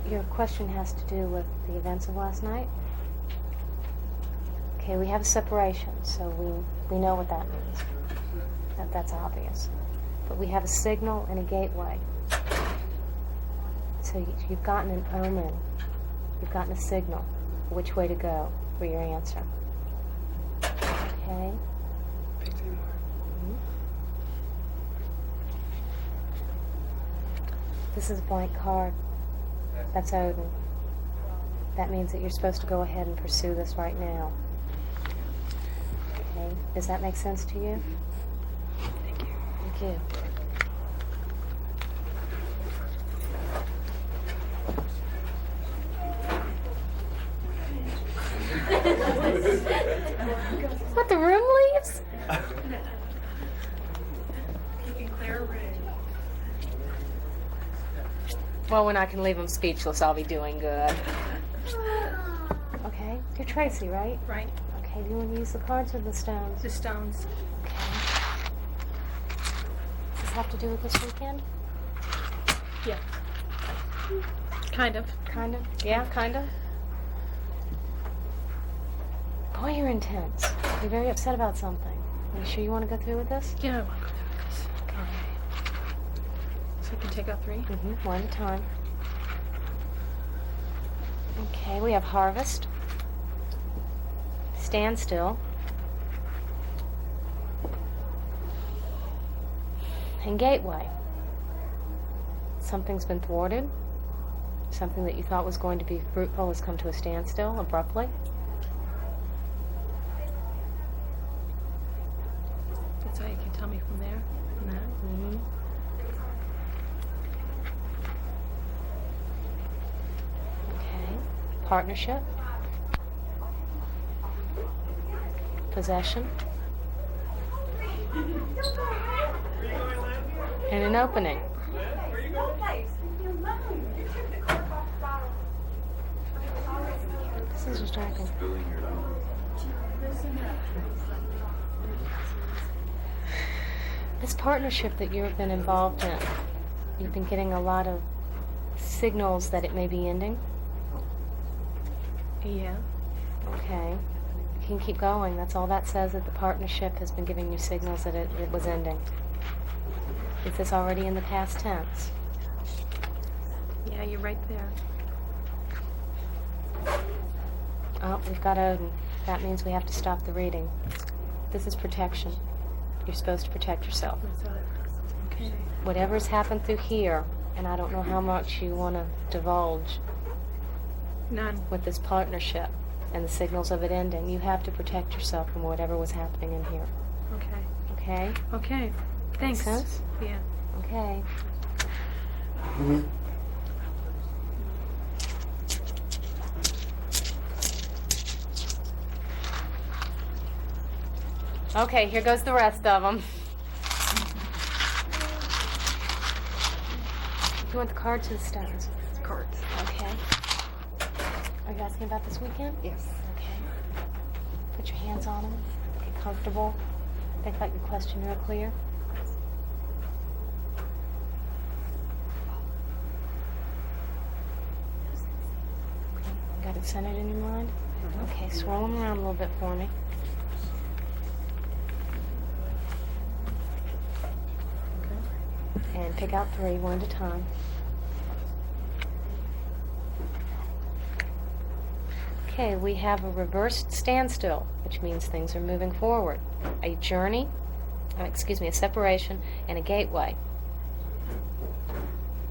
A: Your question has to do with the events of last night. Okay, we have a separation, so we know what that means. That's obvious. But we have a signal and a gateway. So you've gotten an omen. You've gotten a signal. Which way to go for your answer. Okay?
I: Pick 2 more.
A: This is a blank card. That's Odin. That means that you're supposed to go ahead and pursue this right now. Okay? Does that make sense to you?
I: Thank you.
A: Thank you. What, the room leaves? Well, when I can leave them speechless, I'll be doing good. Okay, you're Tracy, right?
J: Right.
A: Okay, do you want to use the cards or the stones?
J: The stones.
A: Okay. Does this have to do with this weekend?
J: Yeah. Kind of.
A: Kind of? Yeah, kind of? Boy, you're intense. You're very upset about something. Are you sure you want to go through with this?
J: Yeah, I want to go through with this.
A: Okay.
J: So you can take out 3.
A: One at a time. Okay, we have harvest. Stand still. And gateway. Something's been thwarted. Something that you thought was going to be fruitful has come to a standstill abruptly.
J: That's how you can tell me from there. From that.
A: Okay. Partnership. Possession. and an opening. This is distracting. This partnership that you've been involved in, you've been getting a lot of signals that it may be ending.
J: Yeah.
A: Okay. You can keep going. That's all that says, that the partnership has been giving you signals that it was ending. Is this already in the past tense?
J: Yeah, you're right there.
A: Oh, we've got Odin. That means we have to stop the reading. This is protection. You're supposed to protect yourself.
J: Okay.
A: Whatever's happened through here, and I don't know how much you want to divulge
J: None.
A: with this partnership and the signals of it ending, you have to protect yourself from whatever was happening in here.
J: Okay.
A: Okay?
J: Okay. Thanks.
A: Make sense?
J: Yeah.
A: Okay. Okay, here goes the rest of them. You want the cards or the stones?
C: Cards.
A: Okay. Are you asking about this weekend?
C: Yes.
A: Okay. Put your hands on them. Get comfortable. Think about your question real clear. Okay. You got it centered in your mind? Okay, swirl them around a little bit for me. And pick out 3, one at a time. Okay, we have a reversed standstill, which means things are moving forward. A journey, a separation, and a gateway.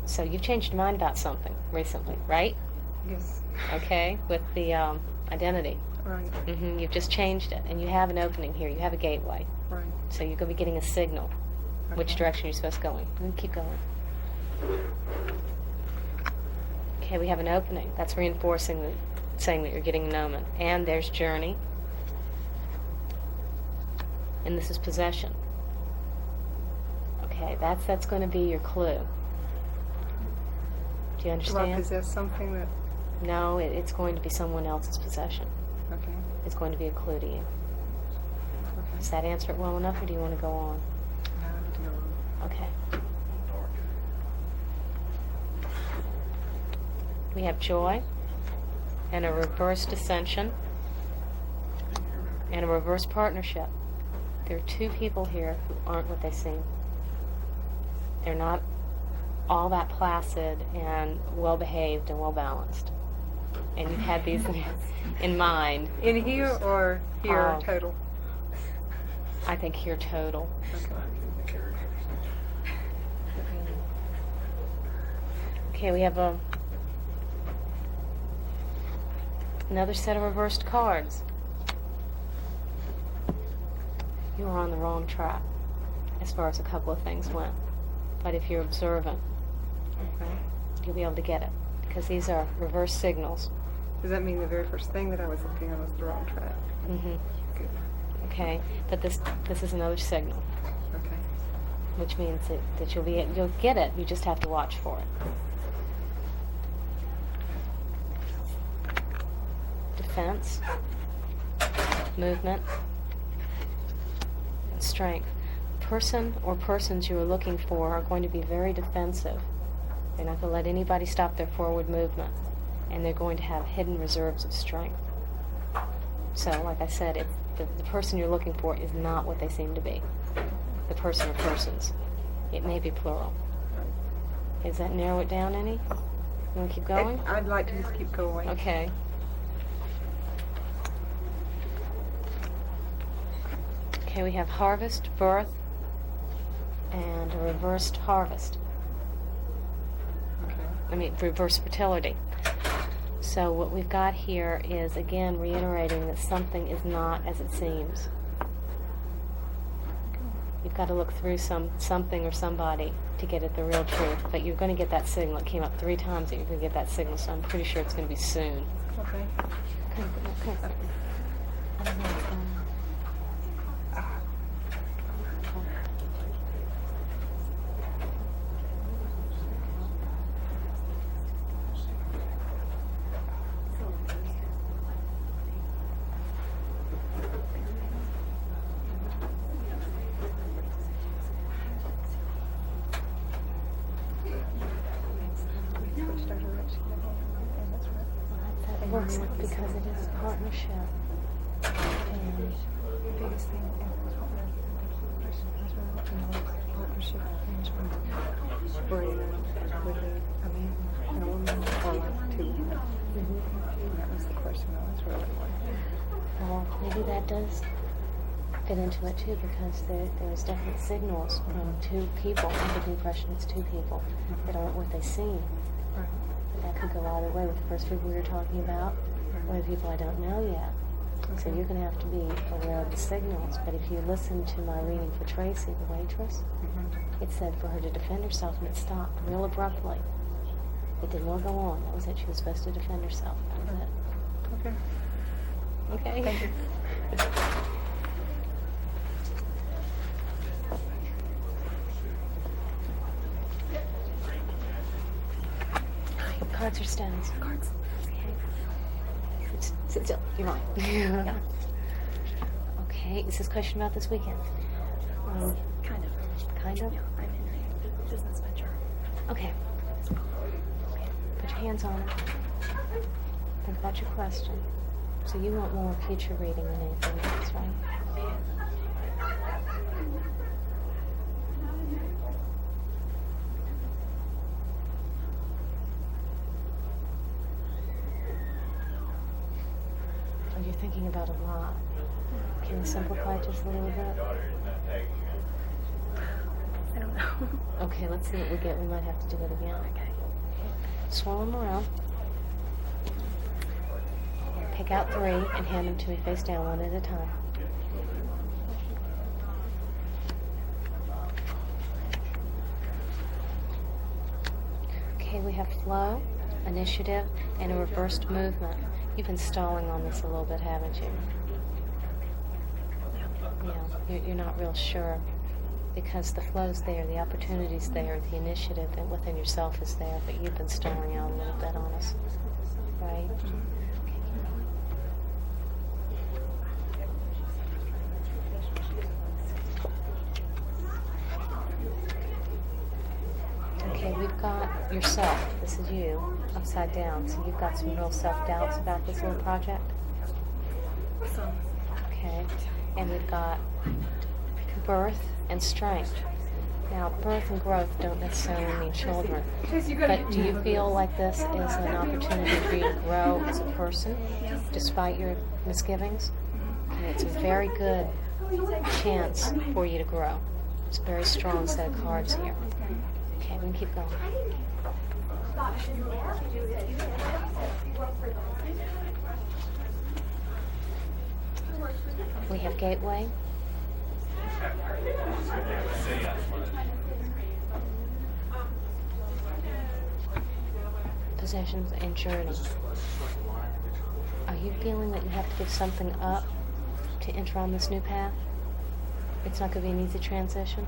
A: So you've changed your mind about something recently, right?
I: Yes.
A: Okay, with the identity.
I: Right.
A: You've just changed it, and you have an opening here. You have a gateway.
I: Right.
A: So you're going to be getting a signal which
I: Okay.
A: direction you're supposed to go in. And keep going. Okay, we have an opening. That's reinforcing saying that you're getting an omen. And there's journey. And this is possession. Okay, that's going to be your clue. Do you
I: Do I
A: understand?
I: possess something that...
A: No, it's going to be someone else's possession.
I: Okay.
A: It's going to be a clue to you.
I: Okay.
A: Does that answer it well enough, or do you want to go on?
I: Now I need to go on.
A: Okay. We have joy, and a reversed ascension, and a reverse partnership. There are 2 people here who aren't what they seem. They're not all that placid and well-behaved and well-balanced. And you've had these in mind.
I: In here or here
A: Oh.
I: total?
A: I think here total. Okay, we have another set of reversed cards. You are on the wrong track as far as a couple of things went. But if you're observant, okay, you'll be able to get it. Because these are reverse signals.
I: Does that mean the very first thing that I was looking at was the wrong track?
A: Mm-hmm.
I: Good.
A: Okay, but this is another signal,
I: Okay.
A: which means that you'll get it. You just have to watch for it. Defense, movement, and strength. Person or persons you are looking for are going to be very defensive. They're not going to let anybody stop their forward movement, and they're going to have hidden reserves of strength. So, like I said, the person you're looking for is not what they seem to be. The person or persons. It may be plural. Does that narrow it down any? You want to keep going?
I: I'd like to just keep going.
A: Okay. Okay, we have harvest, birth, and a reversed harvest.
I: Okay.
A: Reverse fertility. So what we've got here is, again, reiterating that something is not as it seems. You've got to look through something or somebody to get at the real truth. But you're going to get that signal. It came up 3 times that you're going to get that signal, so I'm pretty sure it's going to be soon.
I: Okay.
A: Okay. I don't know what's going on. looks like because it is a partnership. And
I: The biggest thing is what we're looking at partnership arrangement. Where you're with a man and a woman or like two women. That was the question I was really wondering.
A: well, maybe that does fit into it too, because there's definite signals from two people. I get the impression it's two people that aren't what they seem.
I: Right.
A: But that could go either way with the first people we were talking about, or the people I don't know yet. So you're going to have to be aware of the signals. But if you listen to my reading for Tracy, the waitress, it said for her to defend herself, and it stopped real abruptly. It did not go on. That was it. She was supposed to defend herself. That was it.
I: Okay.
A: Okay?
I: Thank you.
A: Cards or stones? Cards. Okay. Sit still. You're on. Yeah. Okay. Is this question about this weekend?
B: Kind of.
A: Kind of?
B: Yeah, I'm in a business venture.
A: Okay. Put your hands on it. Think about your question. So you want more future reading than anything else, right? Oh, you're thinking about a lot. Can you simplify it just a little bit?
B: I don't know.
A: Okay, let's see what we get. We might have to do it again. Okay. Swirl them around. Pick out 3 and hand them to me face down, one at a time. Okay, we have flow, initiative, and a reversed movement. You've been stalling on this a little bit, haven't you? Yeah, you're not real sure, because the flow's there, the opportunity's there, the initiative within yourself is there, but you've been stalling out a little bit on us, right? Okay, we've got yourself. This is you, upside down. So you've got some real self-doubts about this little project? Okay. And we've got birth and strength. Now, birth and growth don't necessarily mean children. But do you feel like this is an opportunity for you to grow as a person, despite your misgivings? Okay, it's a very good chance for you to grow. It's a very strong set of cards here. Okay, we can keep going. We have gateway. Possessions and journey. Are you feeling that you have to give something up to enter on this new path? It's not going to be an easy transition?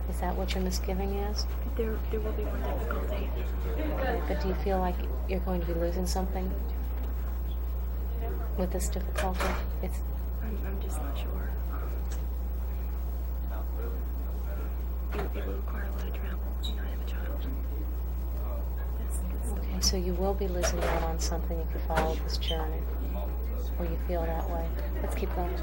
A: Is that what your misgiving is?
B: There will be more difficulty.
A: Okay, but do you feel like you're going to be losing something with this difficulty?
B: I'm just not sure. It will require a lot of travel. You know, I have a child.
A: Okay, so you will be losing out on something if you follow this journey, or you feel that way. Let's keep going.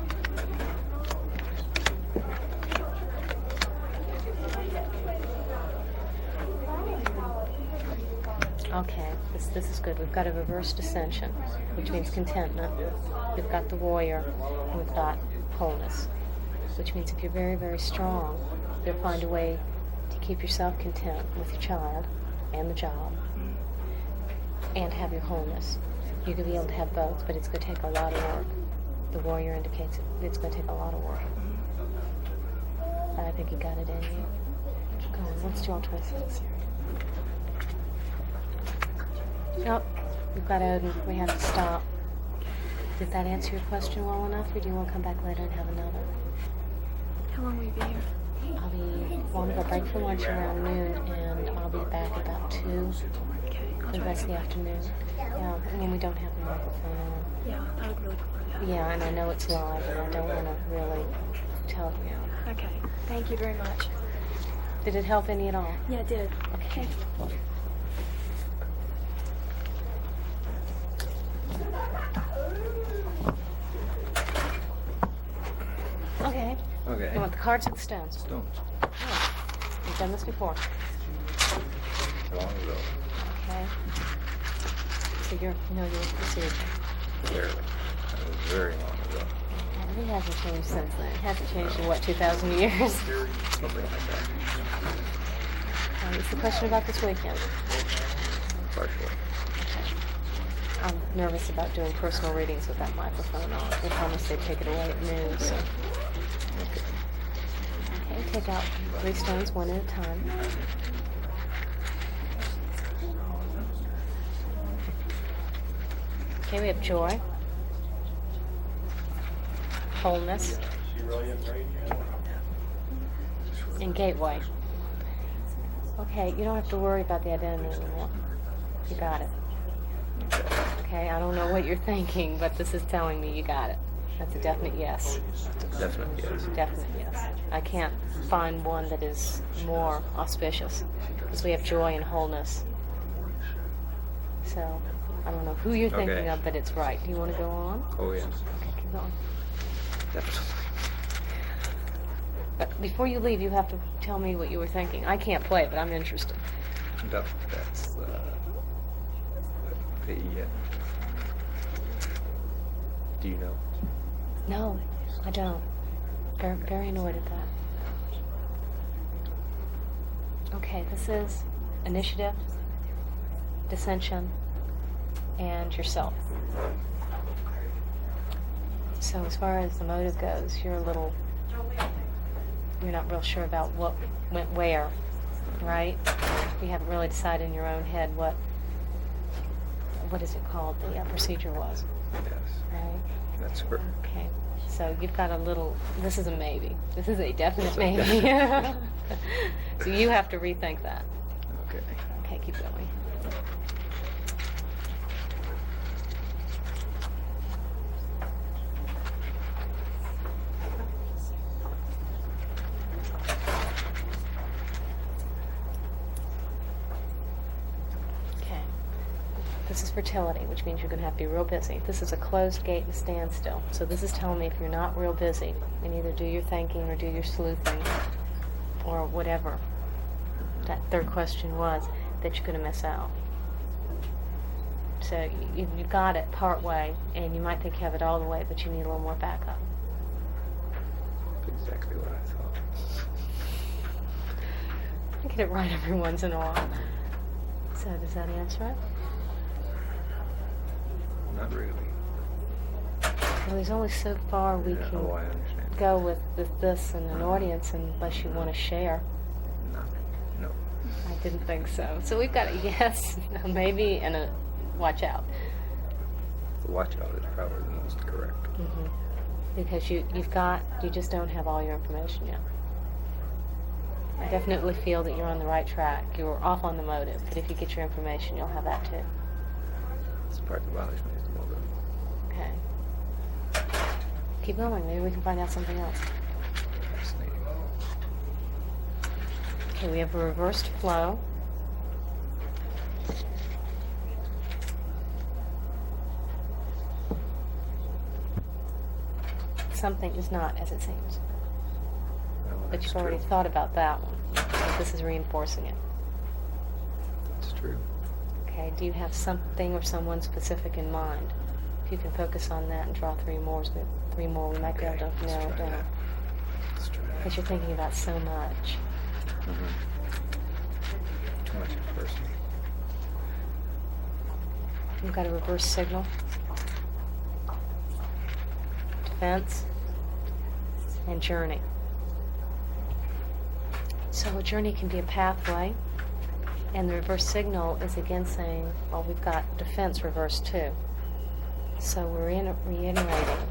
A: Okay, this is good. We've got a reversed ascension, which means contentment. We've got the warrior, and we've got wholeness, which means if you're very, very strong, you'll find a way to keep yourself content with your child and the job, and have your wholeness. You're going to be able to have both, but it's going to take a lot of work. The warrior indicates it's going to take a lot of work. But I think you got it in you. Go on, let's do all 26. Nope, we've got Odin. We have to stop. Did that answer your question well enough, or do you want to come back later and have another?
B: How long will you be here?
A: I'm going to go break for lunch around noon, and I'll be back about 2 for the rest of the afternoon. Yeah, I mean, we don't have the microphone on.
B: Yeah, I would really prefer that.
A: Yeah, and I know it's live, and I don't want to really tell you.
B: Okay, thank you very much.
A: Did it help any at all?
B: Yeah, it did.
A: Okay. Okay.
G: Okay.
A: You want the cards or the stones?
G: Stones.
A: Oh, you've done this before.
G: So long ago.
A: Okay. So you're familiar with the procedure.
G: Barely. That was very long ago.
A: And it hasn't changed since then. It hasn't changed in, what, 2,000 years?
G: Something like that.
A: It's the question about this weekend.
G: Partially.
A: I'm nervous about doing personal readings with that microphone on. They promised they'd take it away at noon, so. Okay, take out 3 stones one at a time. Okay, we have joy, wholeness, and gateway. Okay, you don't have to worry about the identity anymore. You got it. Okay, I don't know what you're thinking, but this is telling me you got it. That's a definite yes.
G: Definite yes.
A: Definite yes. I can't find one that is more auspicious because we have joy and wholeness. So, I don't know who you're thinking
G: Okay.
A: of, but it's right. Do you want to go on?
G: Oh, yes.
A: Okay, keep going.
G: Definitely.
A: But before you leave, you have to tell me what you were thinking. I can't play, but I'm interested.
G: That's the do you know?
A: No, I don't. Very, very annoyed at that. Okay, this is initiative, dissension, and yourself. So as far as the motive goes, you're not real sure about what went where, right? You haven't really decided in your own head what is it called, the procedure was,
G: Yes.
A: right?
G: That's correct.
A: Okay, so you've got a little, this is a maybe. This is a definite maybe. So you have to rethink that.
G: Okay.
A: Okay, keep going. Okay. This is fertility, which means you're going to have to be real busy. This is a closed gate and standstill. So this is telling me if you're not real busy, and either do your thinking or do your sleuthing or whatever that third question was, that you're going to miss out. So you got it part way, and you might think you have it all the way, but you need a little more backup.
G: Exactly what I thought.
A: I get it right every once in a while. So does that answer it?
G: Not really.
A: Well, there's only so far we
G: Yeah,
A: can
G: oh, I understand.
A: go with this and an audience unless you want to share.
G: No.
A: I didn't think so. So we've got a yes, a maybe, and a watch out.
G: The watch out is probably the most correct.
A: Mm-hmm. Because you just don't have all your information yet. I definitely feel that you're on the right track. You're off on the motive, but if you get your information, you'll have that too.
G: This part that bothers me is the motive.
A: Okay. Keep going. Maybe we can find out something else.
G: Fascinating.
A: Okay, we have a reversed flow. Something is not as it seems.
G: Well,
A: But
G: that's
A: you've already
G: true.
A: thought about that one. So this is reinforcing it.
G: That's true.
A: Okay, do you have something or someone specific in mind? If you can focus on that and draw three more, we might be able to
G: Let's
A: narrow it
G: try
A: down.
G: that. Let's try that.
A: Because you're thinking about so much.
G: Mhm. Too much at first.
A: You've got a reverse signal. Defense. And journey. So a journey can be a pathway. And the reverse signal is again saying, well, we've got defense reversed too. So we're reiterating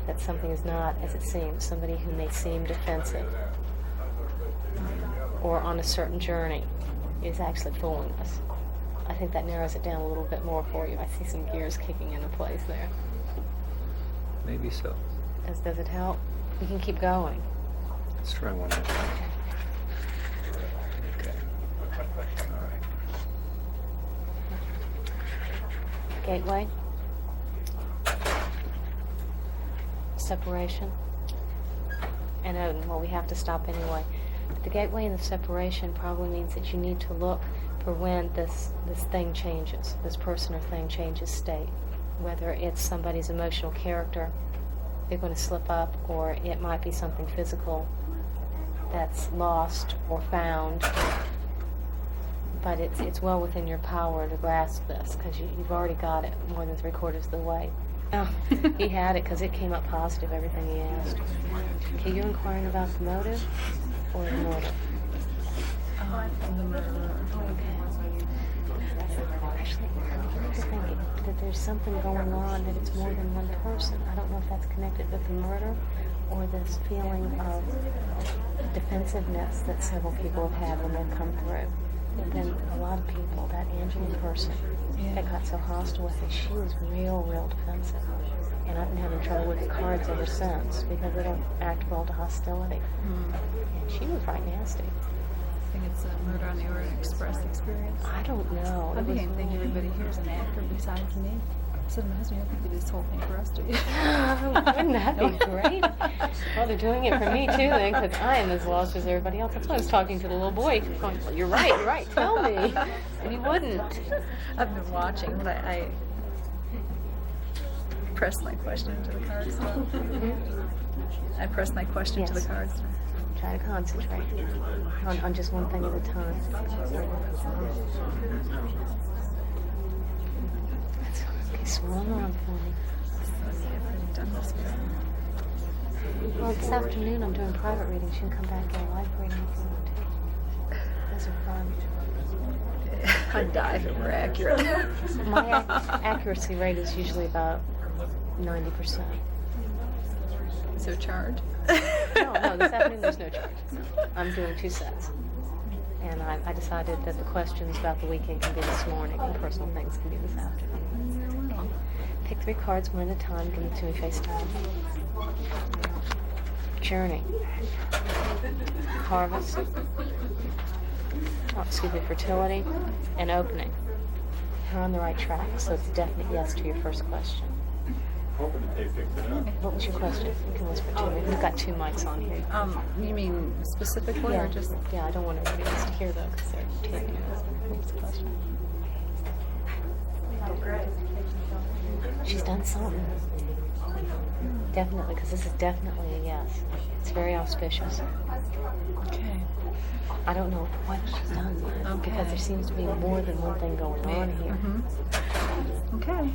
A: that something is not as it seems. Somebody who may seem defensive or on a certain journey is actually fooling us. I think that narrows it down a little bit more for you. I see some gears kicking into place there.
G: Maybe so.
A: Does it help? We can keep going.
G: Let's try one more time. Okay. All right.
A: Gateway. separation. And well, we have to stop anyway. But the gateway and the separation probably means that you need to look for when this thing changes, this person or thing changes state. Whether it's somebody's emotional character, they're going to slip up, or it might be something physical that's lost or found. But it's well within your power to grasp this, because you've already got it more than 3/4 of the way. Oh, he had it because it came up positive, everything he asked. Okay, you're inquiring about the motive or the motive?
I: The murderer.
A: Actually, I like to think that there's something going on, that it's more than one person. I don't know if that's connected with the murder or this feeling of defensiveness that several people have had when they've come through. And then a lot of people, that Angela person that got so hostile with me, she was real defensive. And I've been having trouble with the cards ever since because they don't act well to hostility. And she was right nasty.
I: I think it's a Murder on the Orient Express experience.
A: I don't know.
I: I didn't think everybody here is an actor besides me. I said to my husband, I think you did this whole thing for us, do you?
A: Wouldn't that be great? Well, they're doing it for me too then, because I am as lost as everybody else. That's why I was talking to the little boy. He's going, well, you're right, tell me. And he wouldn't.
I: I've been watching, but I pressed my question into the cards. I pressed my question into the cards.
A: Try to concentrate on just one thing at a time. Okay, swirl around for me. Well, this afternoon I'm doing private readings. You can come back to a live reading if you want to. Those are fun.
I: I'd die if it were accurate.
A: My accuracy rate is usually about 90%.
I: Is there a charge?
A: No, this afternoon there's no charge. I'm doing 2 sets. And I decided that the questions about the weekend can be this morning and personal things can be this afternoon. Pick 3 cards one at a time, give them to me face down. Journey. Harvest. Fertility. And opening. You're on the right track, so it's a definite yes to your first question. What was your question? You can whisper to me. We've got 2 mics on here.
I: You mean specifically or just?
A: Yeah, I don't want everybody else to hear though, because they're taking it. What's the question? She's done something. Definitely, because this is definitely a yes. It's very auspicious.
I: Okay.
A: I don't know what she's done yet, because there seems to be more than one thing going on here.
I: Okay.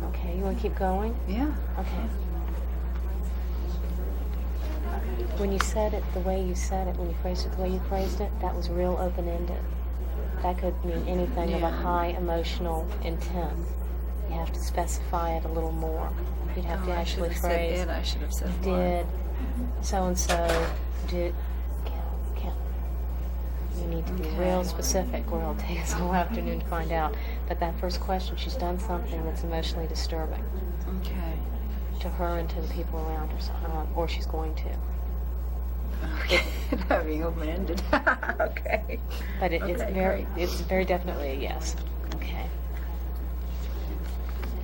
A: Okay, you want to keep going?
I: Yeah.
A: Okay. When you said it the way you said it, when you phrased it the way you phrased it, that was real open-ended. That could mean anything of a high emotional intent. You have to specify it a little more. You'd have to actually phrase.
I: I should have said
A: did so-and-so, did, can't. You need to be real specific, or it'll take us all afternoon to find out. But that first question, she's done something that's emotionally disturbing.
I: Okay.
A: To her and to the people around her, or she's going to.
I: Okay. Not being open-ended. Okay.
A: But it's very definitely a yes. Okay.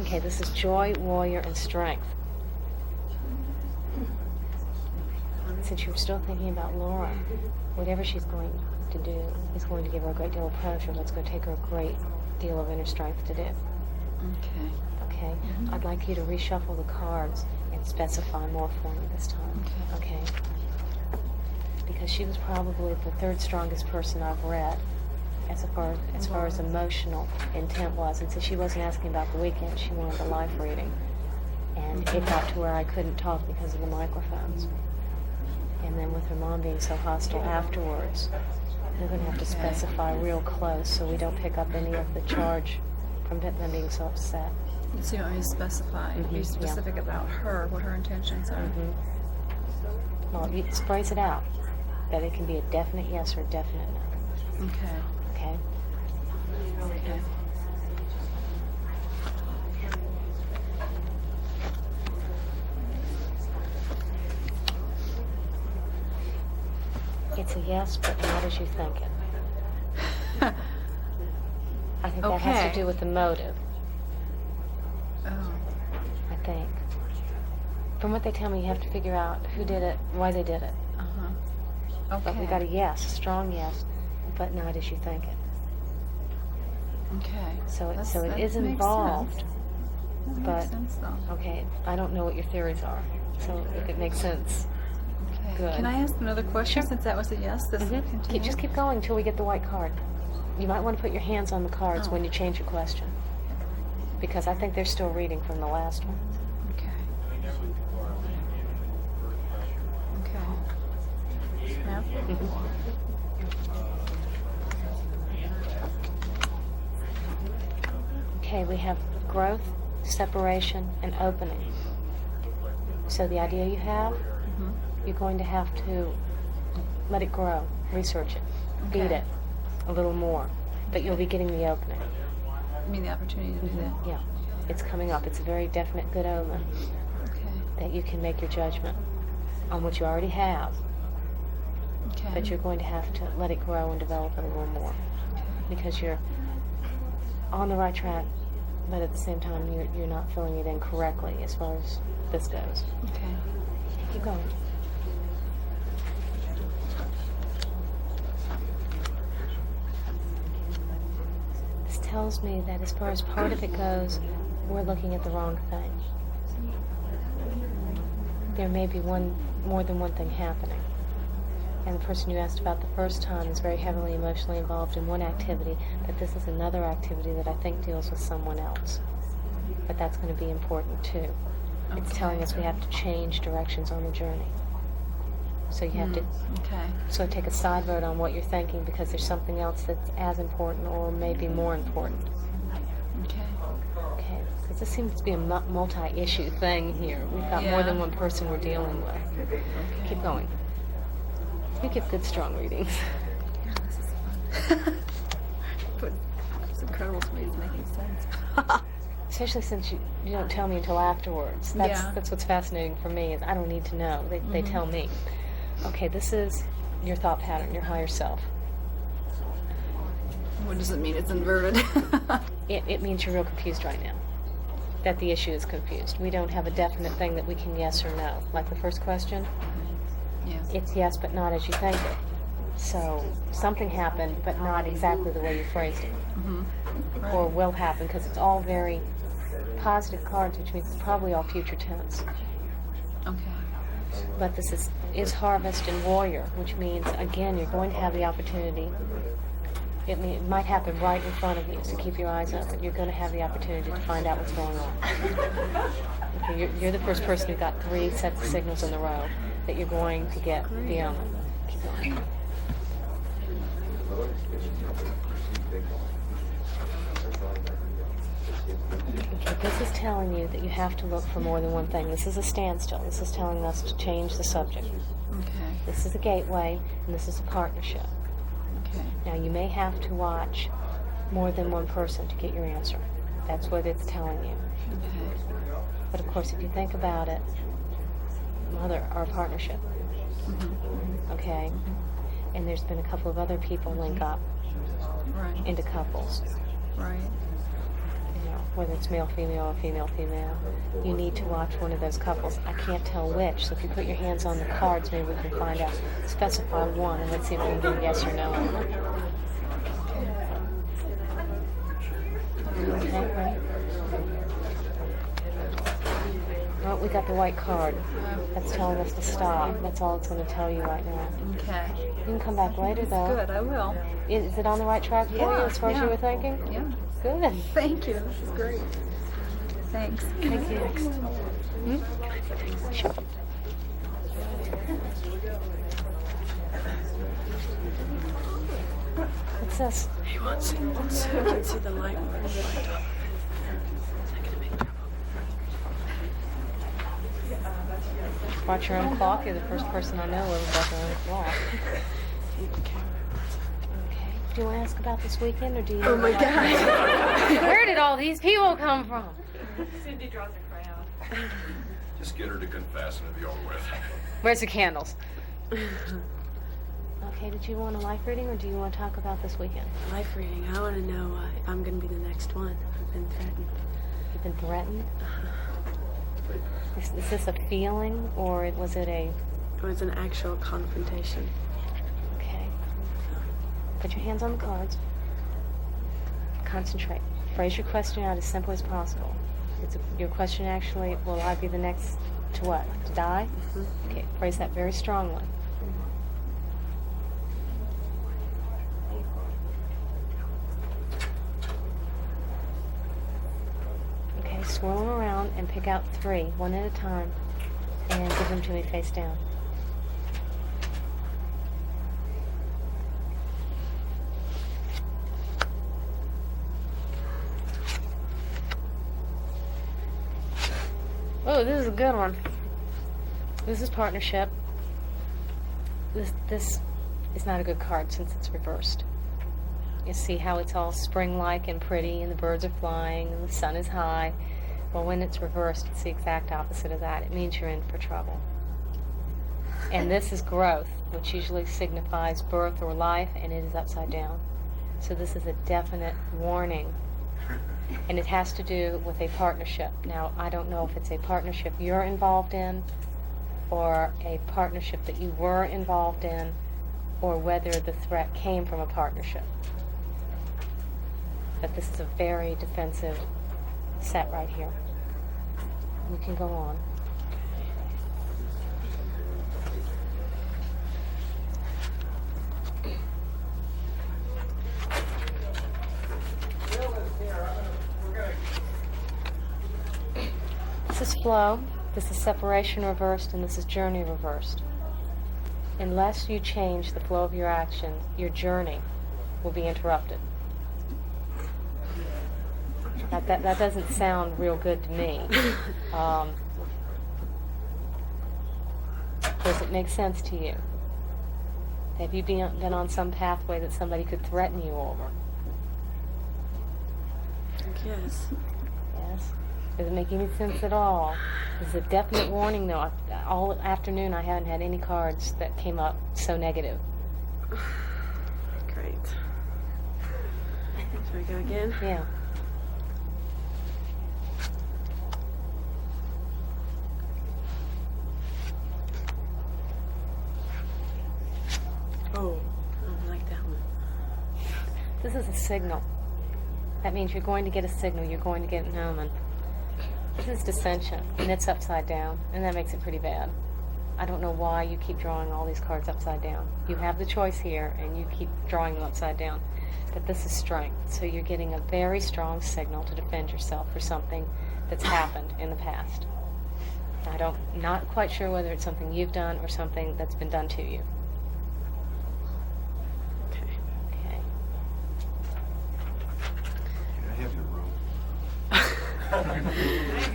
A: Okay, this is joy, warrior, and strength. Since you're still thinking about Laura, whatever she's going to do is going to give her a great deal of pleasure, but it's going to take her a great deal of inner strength to do.
I: Okay.
A: Okay? I'd like you to reshuffle the cards and specify more for me this time. Okay? Because she was probably the 3rd strongest person I've read as far as emotional intent was. And since she wasn't asking about the weekend, she wanted a live reading. And it got to where I couldn't talk because of the microphones. And then with her mom being so hostile afterwards, we're going to have to specify real close so we don't pick up any of the charge from them being so upset.
I: So you want me to specify, be specific about her, what her intentions are?
A: Well, you phrase it out, that it can be a definite yes or a definite no.
I: Okay.
A: Okay?
I: Okay.
A: It's a yes, but not as you think it. I think that has to do with the motive.
I: Oh.
A: I think. From what they tell me, you have to figure out who did it, why they did it.
C: Okay.
A: But we got a yes, a strong yes, but not as you think it.
C: Okay.
A: So
C: That
A: it is
C: makes
A: involved.
C: sense. That
A: But
C: makes sense, though.
A: okay, I don't know what your theories are. So if it makes sense.
C: Okay.
A: Good.
C: Can I ask another question
A: Sure.
C: since that was a yes? This will continue?
A: Just keep going until we get the white card. You might want to put your hands on the cards when you change your question. Because I think they're still reading from the last one.
C: Okay. Okay. Yeah.
A: Okay, we have growth, separation, and opening. So the idea you have, you're going to have to let it grow, research it, feed it a little more, but you'll be getting the opening.
C: I mean, the opportunity to do that.
A: Yeah, it's coming up. It's a very definite good omen
C: Okay.
A: that you can make your judgment on what you already have,
C: Okay.
A: but you're going to have to let it grow and develop it a little more because you're on the right track, but at the same time you're not filling it in correctly as far as this goes.
C: Okay.
A: Keep going. This tells me that as far as part of it goes, we're looking at the wrong thing. There may be more than one thing happening. And the person you asked about the first time is very heavily emotionally involved in one activity, but this is another activity that I think deals with someone else. But that's going to be important too. It's telling us we have to change directions on the journey. So you have to sort of take a side road on what you're thinking because there's something else that's as important or maybe more important.
C: Okay.
A: Okay, because this seems to be a multi-issue thing here. We've got more than one person we're dealing with. Keep going. You give good, strong readings.
C: Yeah, this is fun. But it's incredible to me. It's making sense.
A: Especially since you don't tell me until afterwards. That's what's fascinating for me is I don't need to know. They tell me. Okay, this is your thought pattern, your higher self.
C: What does it mean? It's inverted.
A: It means you're real confused right now. That the issue is confused. We don't have a definite thing that we can yes or no. Like the first question, it's yes, but not as you think it. So something happened, but not exactly the way you phrased it.
C: Right.
A: Or will happen, because it's all very positive cards, which means it's probably all future tense.
C: Okay.
A: But this is harvest and warrior, which means, again, you're going to have the opportunity. It might happen right in front of you, so keep your eyes open. You're going to have the opportunity to find out what's going on. Okay, you're the first person who got 3 sets of signals in a row that you're going to get the omen. Keep going. Okay, this is telling you that you have to look for more than one thing. This is a standstill. This is telling us to change the subject.
C: Okay.
A: This is a gateway, and this is a partnership.
C: Okay.
A: Now, you may have to watch more than one person to get your answer. That's what it's telling you.
C: Okay.
A: But of course, if you think about it, mother, our partnership. Okay? And there's been a couple of other people link up into couples.
C: Right.
A: You know, whether it's male, female, or female, female. You need to watch one of those couples. I can't tell which, so if you put your hands on the cards, maybe we can find out. Specify one, and let's see if we can get a yes or no. Okay, right? Well, we got the white card. That's telling us to stop. That's all it's going to tell you right now.
C: Okay.
A: You can come back later, though.
C: Good, I will.
A: Is it on the right track for you as far as you were thinking?
C: Yeah.
A: Good.
C: Thank you. This is great. Thanks.
A: Thank you. Sure. What's this?
I: He wants to I can see the light.
A: Brought your own clock. You're the first person I know who ever brought their own clock. Okay. Do you want to ask about this weekend, or do you?
I: Oh my God!
A: Where did all these people come from?
J: Cindy draws a crowd.
L: Just get her to confess and it'll be over with.
A: Where's the candles? Okay, did you want a life reading, or do you want to talk about this weekend?
I: Life reading. I want to know if I'm going to be the next one. I've been threatened.
A: You've been threatened? Is this a feeling, or was it a...
I: It was an actual confrontation.
A: Okay. Put your hands on the cards. Concentrate. Phrase your question out as simply as possible. Your question actually, will I be the next to what? To die?
I: Mm-hmm.
A: Okay, phrase that very strongly. Okay, swirl them around and pick out 3, one at a time, and give them to me face down. Oh, this is a good one. This is partnership. This is not a good card since it's reversed. You see how it's all spring-like and pretty, and the birds are flying, and the sun is high. Well, when it's reversed, it's the exact opposite of that. It means you're in for trouble. And this is growth, which usually signifies birth or life, and it is upside down. So this is a definite warning. And it has to do with a partnership. Now, I don't know if it's a partnership you're involved in, or a partnership that you were involved in, or whether the threat came from a partnership. But this is a very defensive set right here. You can go on. This is flow, this is separation reversed, and this is journey reversed. Unless you change the flow of your actions, your journey will be interrupted. That doesn't sound real good to me. Does it make sense to you? Have you been on some pathway that somebody could threaten you over?
I: Yes.
A: Yes? Does it make any sense at all? This is a definite warning, though. All afternoon I haven't had any cards that came up so negative.
I: Great. Shall we go again?
A: Yeah.
I: Oh, I don't like that one.
A: This is a signal. That means you're going to get a signal. You're going to get an omen. This is dissension, and it's upside down, and that makes it pretty bad. I don't know why you keep drawing all these cards upside down. You have the choice here, and you keep drawing them upside down. But this is strength, so you're getting a very strong signal to defend yourself for something that's happened in the past. Not quite sure whether it's something you've done or something that's been done to you.
I: Okay.
A: Okay.
L: Can I have your room?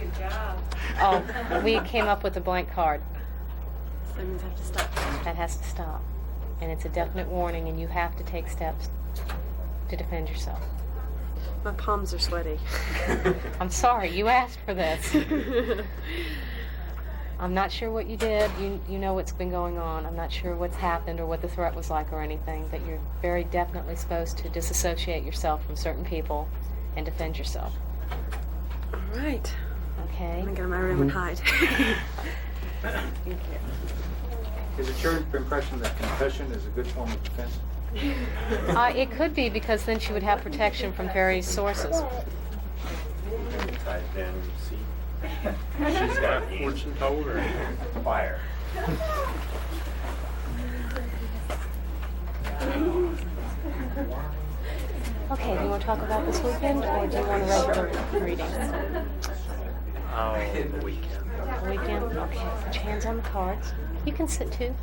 J: Good job.
A: Oh, we came up with a blank card.
I: So that means I have to stop.
A: That has to stop. And it's a definite warning, and you have to take steps to defend yourself.
I: My palms are sweaty.
A: I'm sorry, you asked for this. I'm not sure what you did. You know what's been going on. I'm not sure what's happened or what the threat was like or anything, but you're very definitely supposed to disassociate yourself from certain people and defend yourself.
I: All right.
A: Okay?
I: I'm going to go to my room and hide.
M: Is it your impression that confession is a good form of defense?
A: It could be, because then she would have protection from various sources.
M: Tied down in the seat. She's got fortune told or fire.
A: Okay, do you want to talk about this weekend, or do you want a regular reading?
M: Oh, the weekend.
A: The weekend? Okay, put your hands on the cards. You can sit too.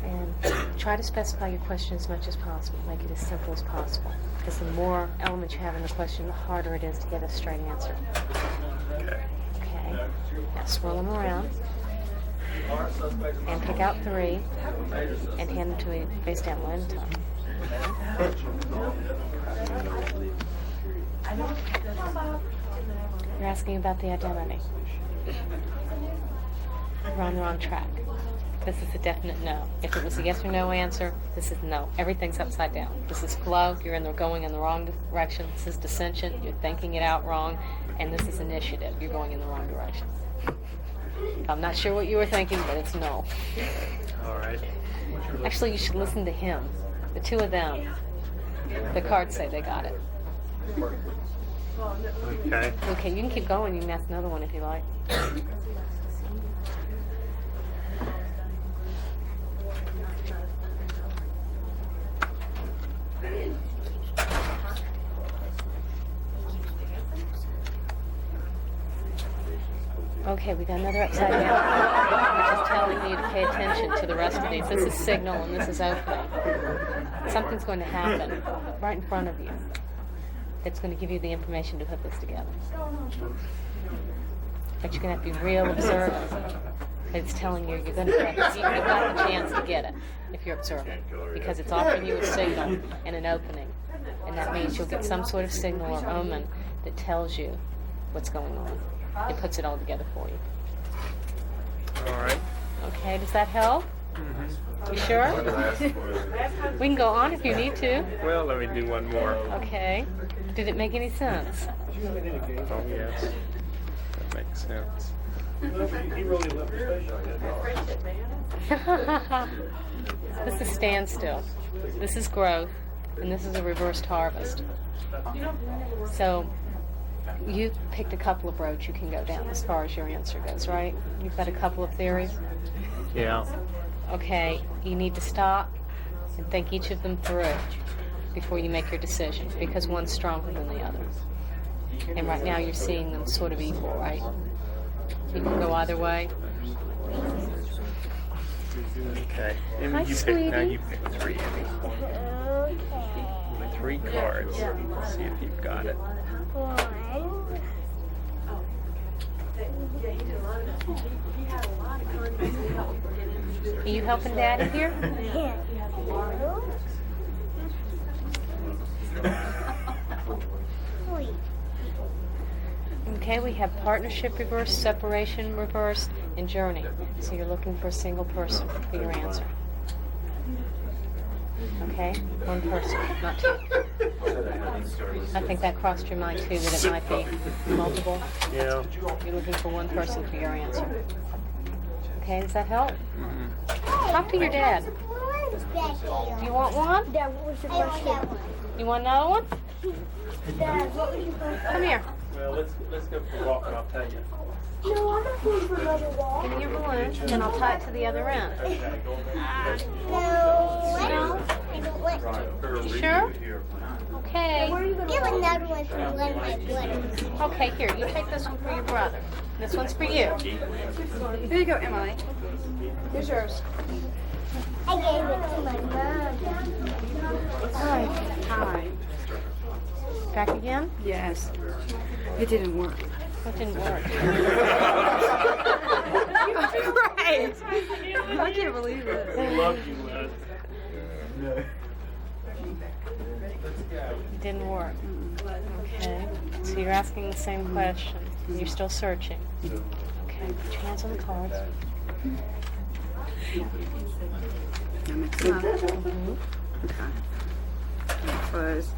A: And try to specify your question as much as possible. Make it as simple as possible. Because the more elements you have in the question, the harder it is to get a straight answer.
M: Okay.
A: Okay. Now swirl them around. And pick out 3. And hand them to me face down one at a time. You're asking about the identity. You're on the wrong track. This is a definite no. If it was a yes or no answer, this is no. Everything's upside down. This is flow. You're going in the wrong direction. This is dissension. You're thinking it out wrong. And this is initiative. You're going in the wrong direction. I'm not sure what you were thinking, but it's no.
M: All right.
A: Actually, you should listen to him. The two of them. The cards say they got it.
M: Okay.
A: Okay, you can keep going. You can ask another one if you like. Okay, we got another upside down, which is telling you to pay attention to the rest of these. This is signal and this is opening. Something's going to happen right in front of you that's going to give you the information to put this together. But you're going to have to be real observant. It's telling you you're going to get it. You've got the chance to get it if you're observant, because it's offering you a signal and an opening. And that means you'll get some sort of signal or omen that tells you what's going on. It puts it all together for you.
M: All right.
A: Okay, does that help?
M: Mm-hmm.
A: You sure? We can go on if you need to.
M: Well, let me do one more.
A: Okay. Did it make any sense?
M: Oh, yes. That makes sense.
F: He really left the station.
A: This is standstill. This is growth. And this is a reversed harvest. So you picked a couple of roads you can go down as far as your answer goes, right? You've got a couple of theories.
M: Yeah.
A: Okay, you need to stop and think each of them through before you make your decision, because one's stronger than the other. And right now you're seeing them sort of equal, right? You can go either way.
M: Okay. And
A: Hi,
M: you
A: sweetie.
M: pick, now you pick three, Amy. Three cards. Let's see if you've got it.
A: Are you helping Daddy here? Okay, we have partnership reversed, separation reversed, and journey. So you're looking for a single person for your answer. Okay, one person, not two. I think that crossed your mind too, that it might be multiple.
M: Yeah.
A: You're looking for one person for your answer. Okay, does that help? Talk to your dad. Do you want one?
H: Dad, what was the question?
A: You want another one?
H: Dad, what was the question?
A: Come here.
M: Well, let's go for a walk and I'll tell you.
H: No, I'm not going for another walk.
A: Give me your balloon, and I'll tie it to the other end.
H: No, I don't want to.
A: You sure? Okay.
H: Give another one for one of my brothers.
A: Okay, here, you take this one for your brother. This one's for you.
I: Here you go, Emily. Here's yours.
H: I gave it to my mom.
I: Hi.
A: Back again?
I: Yes. It didn't work.
A: What didn't work?
I: Great. I can't believe it.
M: We love you, Lynn.
A: It didn't work. Okay. So you're asking the same question. You're still searching. Okay. Put your hands on the cards.
I: That makes sense. Okay. It was.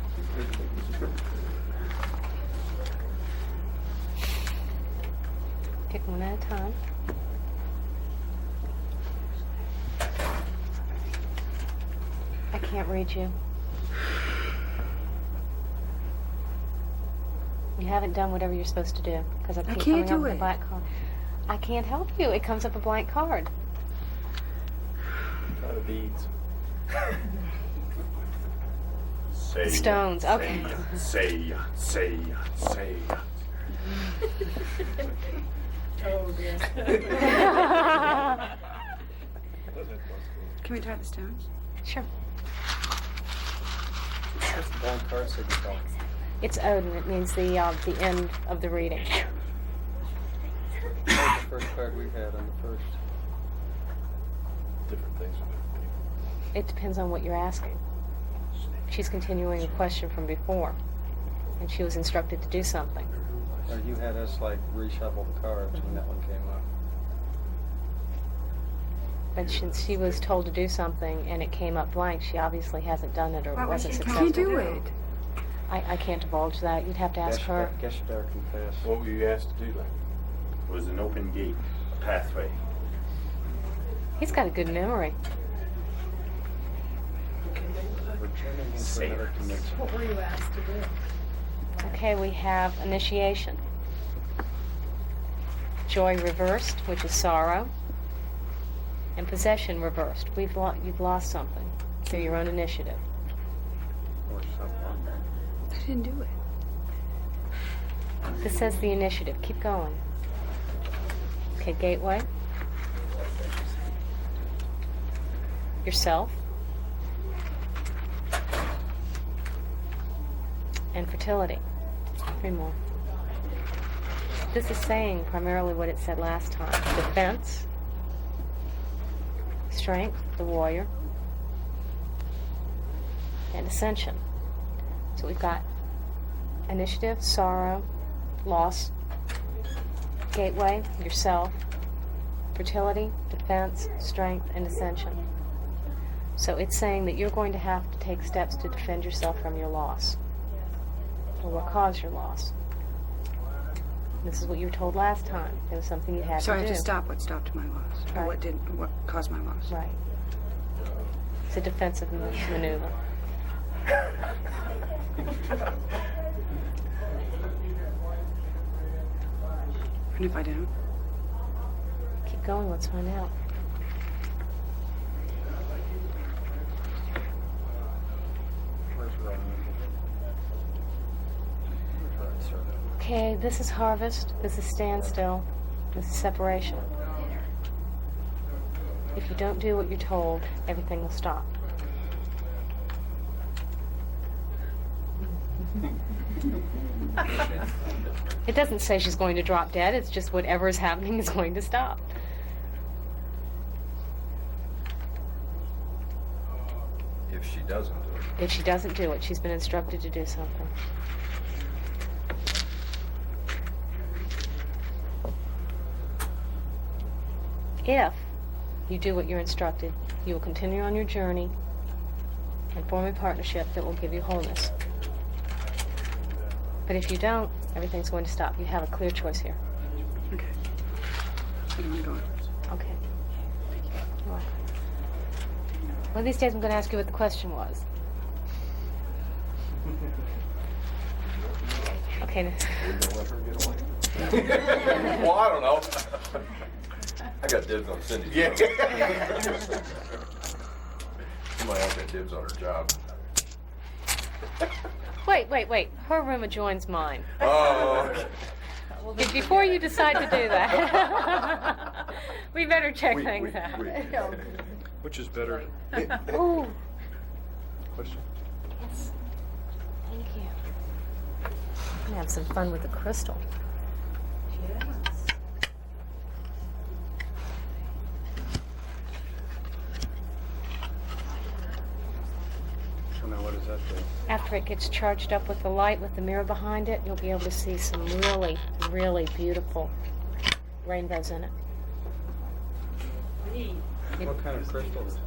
A: Pick one at a time. I can't read you. You haven't done whatever you're supposed to do, because I keep
I: can't
A: coming up
I: do
A: with a
I: it.
A: black card. I can't help you. It comes up a blank card.
M: Try the beads.
A: The stones. Okay.
M: Say.
I: Can we try the stones?
A: Sure.
G: That's the blank card signature.
A: It's Odin. It means the end of the reading.
G: That's the first card we had on the first.
L: Different things with different people.
A: It depends on what you're asking. She's continuing a question from before, and she was instructed to do something.
G: Or you had us like reshuffle the cards when that one came up.
A: But since she was told to do something and it came up blank, she obviously hasn't done it or wasn't
I: She
A: successful.
I: do it.
A: I can't divulge that. You'd have to ask her.
G: Guess you better confess.
M: What were you asked to do then?
N: It was an open gate, a pathway.
A: He's got a good memory.
G: Returning into
N: Safe.
G: another dimension.
J: What were you asked to do?
A: Okay, we have initiation. Joy reversed, which is sorrow. And possession reversed. You've lost something through your own initiative.
G: Or something.
I: I didn't do it.
A: This says the initiative. Keep going. Okay, gateway. Yourself. And fertility. 3 more. This is saying primarily what it said last time. Defense. Strength, the warrior. And ascension. So we've got initiative, sorrow, loss, gateway, yourself, fertility, defense, strength, and ascension. So it's saying that you're going to have to take steps to defend yourself from your loss, or what caused your loss. This is what you were told last time. It was something you had
I: So
A: to
I: I
A: do.
I: have to stop what stopped my loss. Or
A: Right.
I: what caused my loss.
A: Right. It's a defensive maneuver.
I: And if I don't?
A: Keep going, let's find out.
G: Where's wrong? Where's right, sir?
A: Okay, this is harvest, this is standstill, this is separation. If you don't do what you're told, everything will stop. It doesn't say she's going to drop dead, it's just whatever is happening is going to stop.
M: If she doesn't do it.
A: If she doesn't do it, she's been instructed to do something. If you do what you're instructed, you will continue on your journey and form a partnership that will give you wholeness. But if you don't, everything's going to stop. You have a clear choice here.
I: Okay. I don't want to go.
A: Okay. You're welcome. One of these days I'm going to ask you what the question was. Okay.
M: Wouldn't let her get away. Well, I don't know. I got dibs on Cindy. Yeah. You might have got dibs on her job.
A: Wait. Her room adjoins mine.
M: Oh.
A: Before you decide to do that, we better check things out.
G: Which is better?
A: Ooh.
G: Question?
A: Yes. Thank you. I'm gonna have some fun with the crystal.
G: So now what does that do?
A: After it gets charged up with the light, with the mirror behind it, you'll be able to see some really, really beautiful rainbows in it.
G: What kind of crystal is it?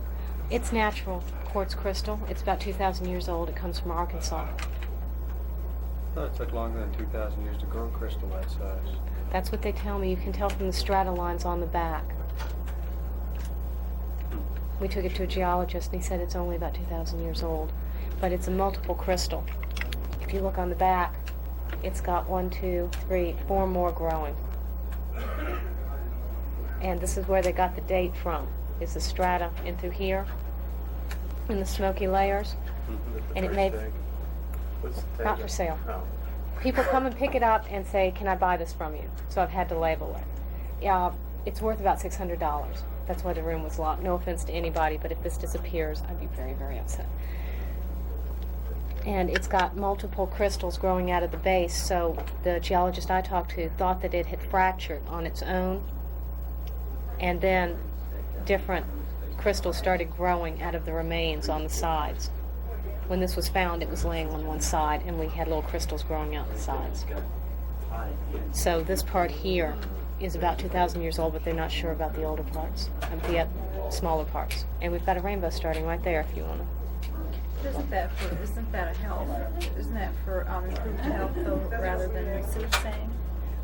A: It's natural quartz crystal. It's about 2,000 years old. It comes from Arkansas.
G: Oh, it took longer than 2,000 years to grow a crystal that size.
A: That's what they tell me. You can tell from the strata lines on the back. We took it to a geologist and he said it's only about 2,000 years old. But it's a multiple crystal. If you look on the back, it's got 1, 2, 3, 4 more growing. And this is where they got the date from. Is the strata in through here, in the smoky layers. And it made, not for sale. People come and pick it up and say, can I buy this from you? So I've had to label it. Yeah, it's worth about $600. That's why the room was locked. No offense to anybody, but if this disappears, I'd be very, very upset. And it's got multiple crystals growing out of the base, so the geologist I talked to thought that it had fractured on its own, and then different crystals started growing out of the remains on the sides. When this was found, it was laying on one side, and we had little crystals growing out the sides. So this part here is about 2,000 years old, but they're not sure about the older parts. smaller parts. And we've got a rainbow starting right there if you want to.
J: Isn't that a health? Isn't that for improved health though, rather than soothsaying?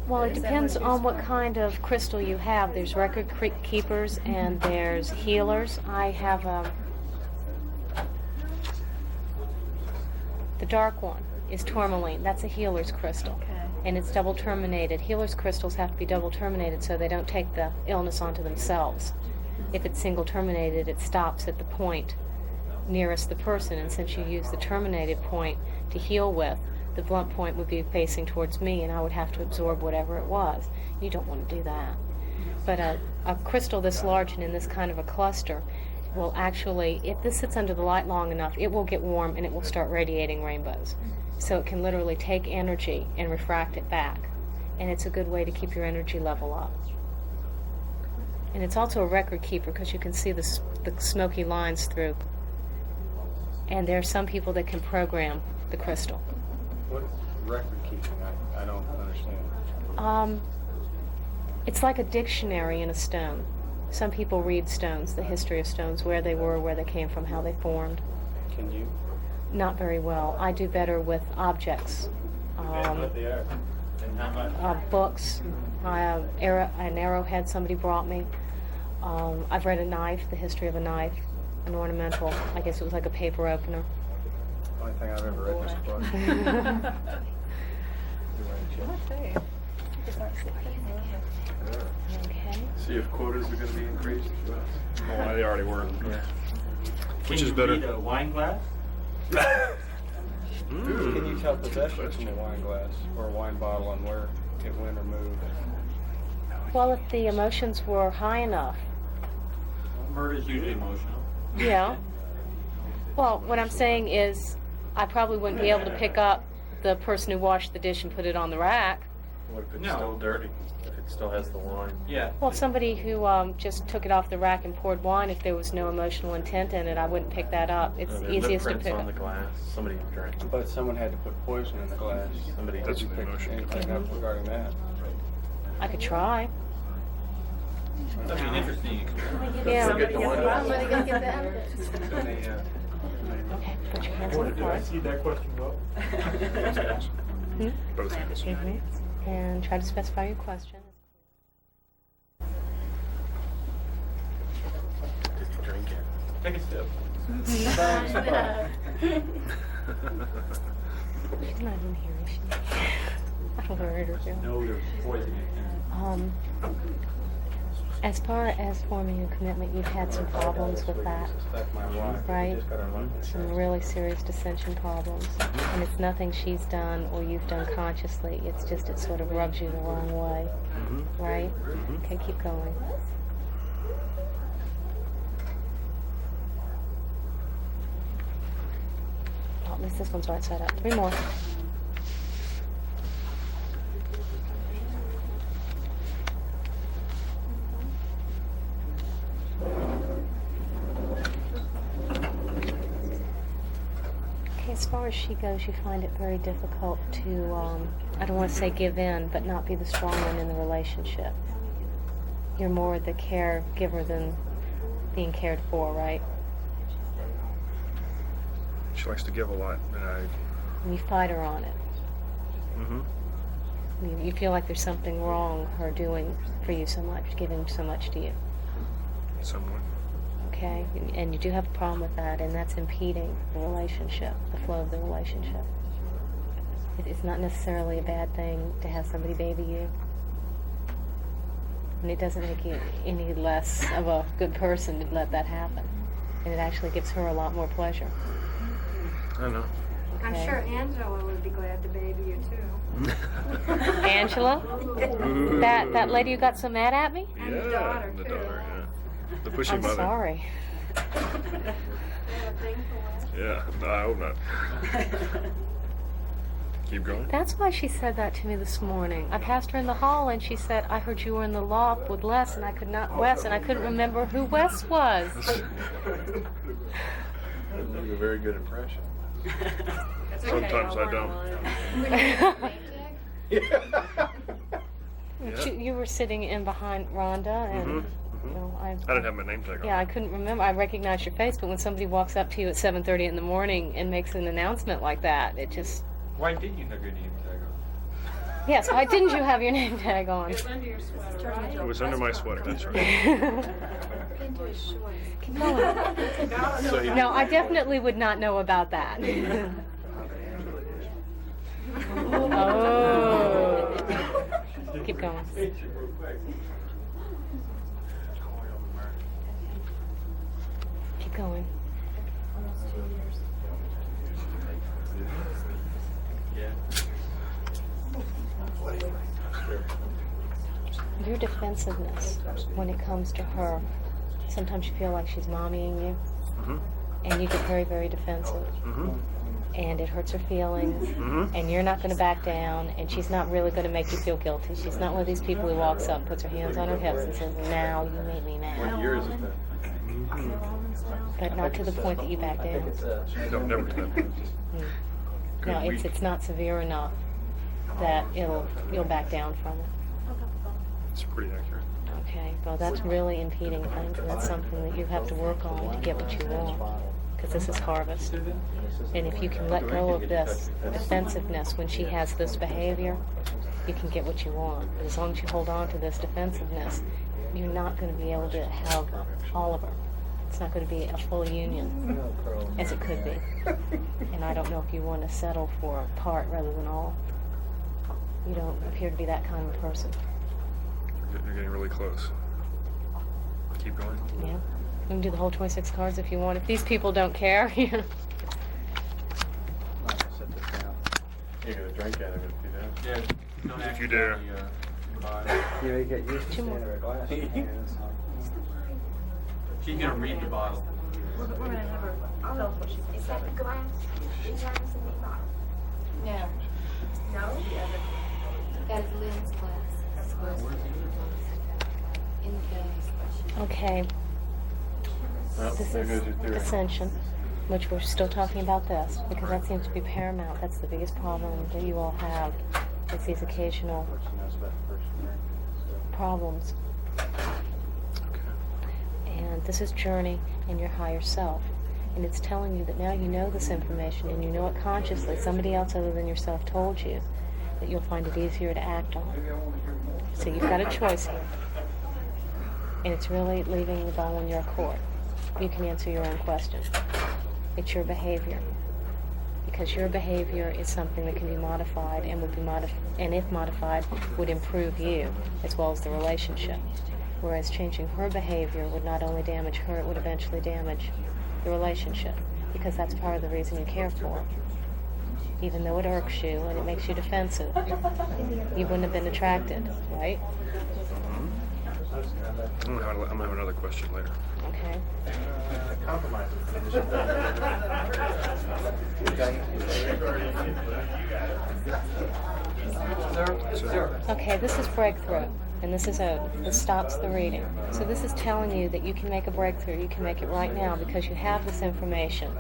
A: Well, it
J: Is that
A: depends
J: what it
A: on
J: is
A: what
J: for?
A: kind of crystal you have. There's record keepers and there's healers. I have the dark one is tourmaline. That's a healer's crystal.
J: Okay.
A: And it's double terminated. Healer's crystals have to be double terminated so they don't take the illness onto themselves. If it's single terminated, it stops at the point nearest the person, and since you use the terminated point to heal with, the blunt point would be facing towards me and I would have to absorb whatever it was. You don't want to do that. But a crystal this large and in this kind of a cluster will actually, if this sits under the light long enough, it will get warm and it will start radiating rainbows. So it can literally take energy and refract it back. And it's a good way to keep your energy level up. And it's also a record keeper because you can see the smoky lines through. And there are some people that can program the crystal.
G: What is record keeping? I don't understand.
A: It's like a dictionary in a stone. Some people read stones, the history of stones, where they were, where they came from, how they formed.
G: Can you?
A: Not very well. I do better with objects.
N: What they are. And how much?
A: Books. An arrowhead somebody brought me. I've read a knife, the history of a knife, an ornamental. I guess it was like a paper opener.
G: Only thing I've ever read in this book.
A: Okay.
M: See if quotas are going to be increased.
O: Oh, they already were.
G: Yeah.
O: Which
N: Can
O: is
N: you
O: better.
N: read a wine glass?
G: Can you tell possession from a wine glass or a wine bottle on where it went or moved?
A: Well, if the emotions were high enough.
N: Murder is usually emotional.
A: Yeah. Well, what I'm saying is I probably wouldn't be able to pick up the person who washed the dish and put it on the rack.
O: What if it's
N: No.
O: still dirty? If it still has the wine?
N: Yeah.
A: Well, somebody who just took it off the rack and poured wine, if there was no emotional intent in it, I wouldn't pick that up. It's
O: Are there
A: easiest to
O: lip
A: pick
O: prints on
A: up.
O: the glass? Somebody drank.
G: But someone had to put poison in the glass.
O: Somebody
G: Did
O: has
G: you
O: the
G: pick
O: emotion.
G: anything up regarding that?
A: I could try.
N: That'd be an interesting experience.
A: Yeah.
M: Forget the wine glass.
D: Somebody gonna get that?
A: Okay, put your hands on the card.
O: see that question go? Both hands.
A: Mhm. And try to specify your question.
O: Did you drink it?
N: Take a sip.
A: She's not in here, is she? I don't know where to go.
N: No, there's poison in it.
A: As far as forming a commitment, you've had some problems with that, right? Some really serious dissension problems. And it's nothing she's done or you've done consciously. It's just it sort of rubs you the wrong way, right? Okay, keep going. Oh, at least this one's right side up. 3 more. As far as she goes, you find it very difficult to, I don't want to say give in, but not be the strong one in the relationship. You're more the caregiver than being cared for, right?
O: She likes to give a lot, and
A: And you fight her on it. You feel like there's something wrong her doing for you so much, giving so much to you.
O: somewhat.
A: Okay? And you do have a problem with that, and that's impeding the relationship, the flow of the relationship. It's not necessarily a bad thing to have somebody baby you. And it doesn't make you any less of a good person to let that happen. And it actually gives her a lot more pleasure.
O: I know.
D: I'm
A: Okay.
D: sure Angela would be glad to baby you too.
A: Angela? That lady who got so mad at me?
D: And the daughter,
O: the
D: too.
O: daughter, yeah. The pushy
A: I'm
O: mother.
A: sorry.
O: Yeah, no, I hope not. Keep going.
A: That's why she said that to me this morning. I passed her in the hall and she said, I heard you were in the loft with Les and I could not, Wes, and I couldn't remember who Wes was.
O: That made a very good impression.
J: Sometimes
O: I don't.
A: You were sitting in behind Rhonda and You know,
O: I didn't have my name tag on.
A: Yeah, I couldn't remember. I recognized your face, but when somebody walks up to you at 7:30 in the morning and makes an announcement like that, it just...
N: Why didn't you have your name tag on?
A: Yes, why didn't you have your name tag on?
E: It's under your sweater, right?
O: It was under my sweater, that's right.
E: Into his shorts.
A: Keep going. No, I definitely would not know about that. Oh. Keep going. Keep going.
E: Almost 2 years.
N: Yeah.
A: Your defensiveness when it comes to her, sometimes you feel like she's mommying you, and you get very, very defensive. And it hurts her feelings, and you're not going to back down, and she's not really going to make you feel guilty. She's not one of these people who walks up, puts her hands on her hips, and says, "Now you made me mad."
N: What year is it then?
A: But not to the point that you back down.
O: No, never to that point.
A: No, it's not severe enough that you'll back down from it.
O: It's pretty accurate.
A: Okay, well that's really impeding things, and that's something that you have to work on to get what you want. Because this is harvest. And if you can let go of this defensiveness when she has this behavior, you can get what you want. But as long as you hold on to this defensiveness, you're not going to be able to have all of her. It's not going to be a full union, as it could be. And I don't know if you want to settle for part rather than all. You don't appear to be that kind of person.
O: You're getting really close. Keep going.
A: Yeah. We can do the whole 26 cards if you want. If these people don't care, you know.
G: Set this down.
O: You're going to drink out of it if you do.
N: Yeah.
O: If you dare.
G: You know, you get used to
A: Two
G: standing
A: more.
G: at a glass. hands.
N: She's gonna read the bottle.
J: We're gonna have her tell us what she thinks.
B: Is that the glass? Is that what's in the bottle?
E: No.
B: No?
E: That is Lynn's glass. In the
A: Okay. This is ascension, which we're still talking about this, because that seems to be paramount. That's the biggest problem that you all have. It's these occasional problems. And this is journey in your higher self. And it's telling you that now you know this information and you know it consciously. Somebody else other than yourself told you that you'll find it easier to act on. So you've got a choice here. And it's really leaving the ball in your court. You can answer your own question. It's your behavior. Because your behavior is something that can be modified and would be and if modified, would improve you as well as the relationship. Whereas changing her behavior would not only damage her, it would eventually damage the relationship. Because that's part of the reason you care for her. Even though it irks you and it makes you defensive, you wouldn't have been attracted, right?
O: I'm going to have another question later.
A: Okay. Okay, this is breakthrough, and this is Ode. This stops the reading. So this is telling you that you can make a breakthrough. You can make it right now because you have this information.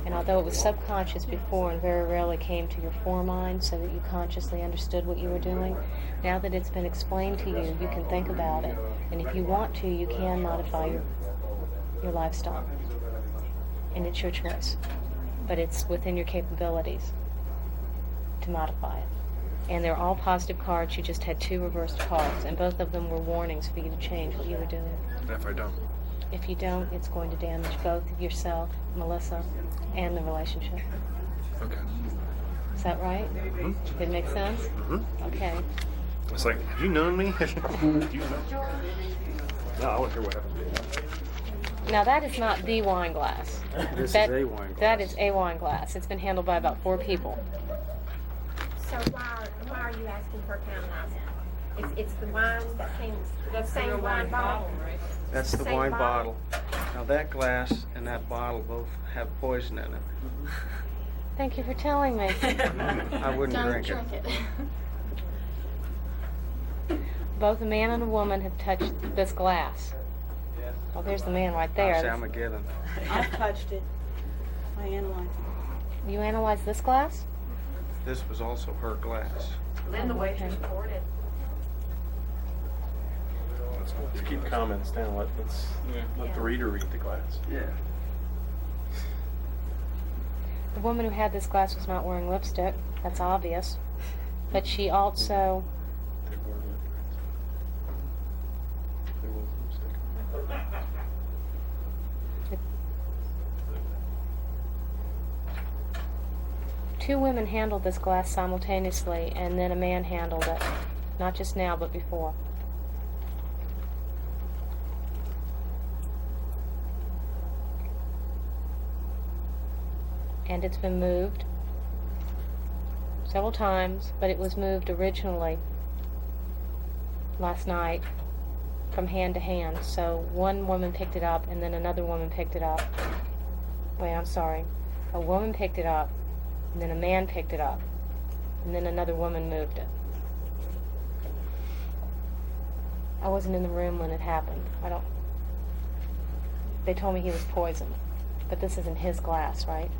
A: And although it was subconscious before and very rarely came to your foremind so that you consciously understood what you were doing, now that it's been explained to you, you can think about it. And if you want to, you can modify your lifestyle. And it's your choice. But it's within your capabilities to modify it. And they're all positive cards. You just had 2 reversed cards, and both of them were warnings for you to change what you were doing.
O: And if I don't?
A: If you don't, it's going to damage both yourself, Melissa, and the relationship.
O: Okay.
A: Is that right?
O: Mm-hmm.
A: Did it make sense?
O: Mm-hmm.
A: Okay.
O: It's like, have you known me? Do you know? No, I want to hear what happened.
A: Now that is not the wine glass.
G: This
A: That-
G: is a wine glass.
A: That is a wine glass. It's been handled by about 4 people.
L: So why are you asking for townhouse? It's the wine that came, the same wine bottle.
G: That's the
L: Same
G: wine
L: bottle.
G: bottle. Now that glass and that bottle both have poison in it.
A: Thank you for telling me.
G: I wouldn't drink it.
A: Both a man and a woman have touched this glass. Well, there's the man right there.
G: Sam McGibbon.
I: I've touched it. I analyzed it.
A: You analyzed this glass?
G: This was also her glass.
L: Then the waitress poured it.
O: Let's keep comments down. Let's let the reader read the glass.
G: Yeah.
A: The woman who had this glass was not wearing lipstick. That's obvious. But she also...
O: There were lip. There was lipstick.
A: Two women handled this glass simultaneously, and then a man handled it. Not just now, but before. And it's been moved several times, but it was moved originally last night from hand to hand. So one woman picked it up, and then another woman picked it up. Wait, I'm sorry. A woman picked it up, and then a man picked it up, and then another woman moved it. I wasn't in the room when it happened. They told me he was poisoned, but this isn't his glass, right?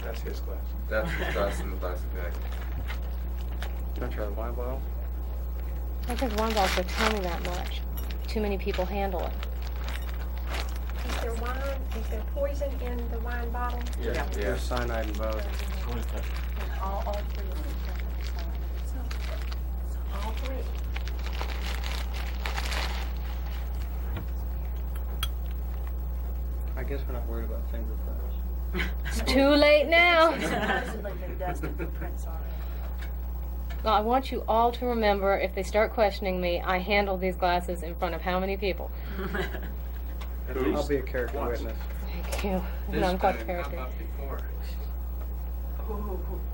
O: That's his glass.
M: That's his glass in the plastic bag.
G: Can I try the wine bottle?
A: I don't think wine bottles would tell me that much. Too many people handle it.
L: Is there poison in the wine bottle?
G: Yeah. There's cyanide in both.
E: All three of them.
L: All three.
G: I guess we're not worried about fingerprints.
A: It's too late now.
E: Supposedly there does the footprints on it.
A: Well, I want you all to remember, if they start questioning me, I handled these glasses in front of how many people?
G: I'll be a character witness.
A: Thank you. And I'm quite a character.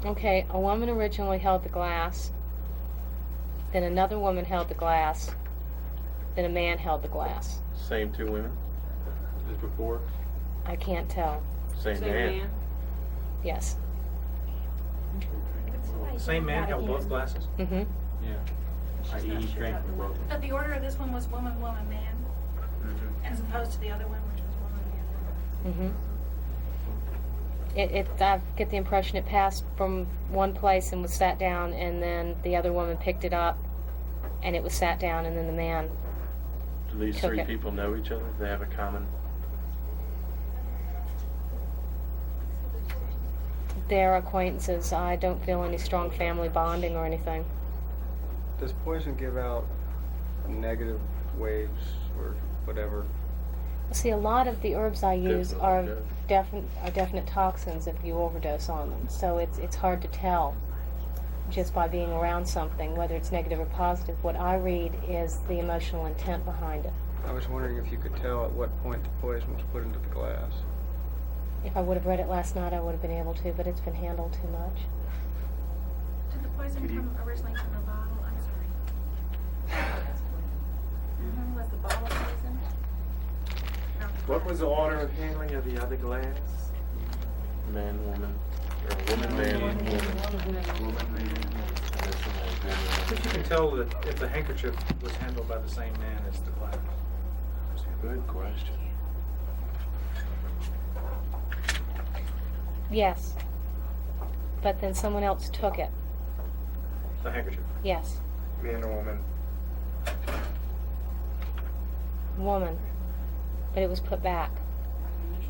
A: Okay, a woman originally held the glass, then another woman held the glass, then a man held the glass.
O: Same two women as before.
A: I can't tell.
O: Same man.
A: Yes.
N: Same man held both glasses?
A: Mm-hmm.
O: Yeah. I.e. he drank from both.
E: But the order of this one was woman, woman, man, as opposed to the other one, which was woman, man.
A: Mm-hmm. I get the impression it passed from one place and was sat down, and then the other woman picked it up, and it was sat down, and then the man
O: Do these
A: took
O: three
A: it.
O: people know each other? Do they have a common?
A: They're acquaintances. I don't feel any strong family bonding or anything.
G: Does poison give out negative waves or whatever?
A: See, a lot of the herbs I use
O: Definitely,
A: are definite toxins if you overdose on them. So it's hard to tell just by being around something whether it's negative or positive. What I read is the emotional intent behind it.
G: I was wondering if you could tell at what point the poison was put into the glass.
A: If I would have read it last night, I would have been able to, but it's been handled too much.
E: Did the poison come originally from the bottle? I'm sorry. Was the bottle poisoned?
N: What was the order of handling of the other glass?
O: Man, woman. Or woman, man, woman. Woman, man. And this one was woman.
N: But you can tell that if the handkerchief was handled by the same man as the glass.
O: Good question.
A: Yes. But then someone else took it.
N: The handkerchief.
A: Yes.
G: Man or woman?
A: Woman. But it was put back.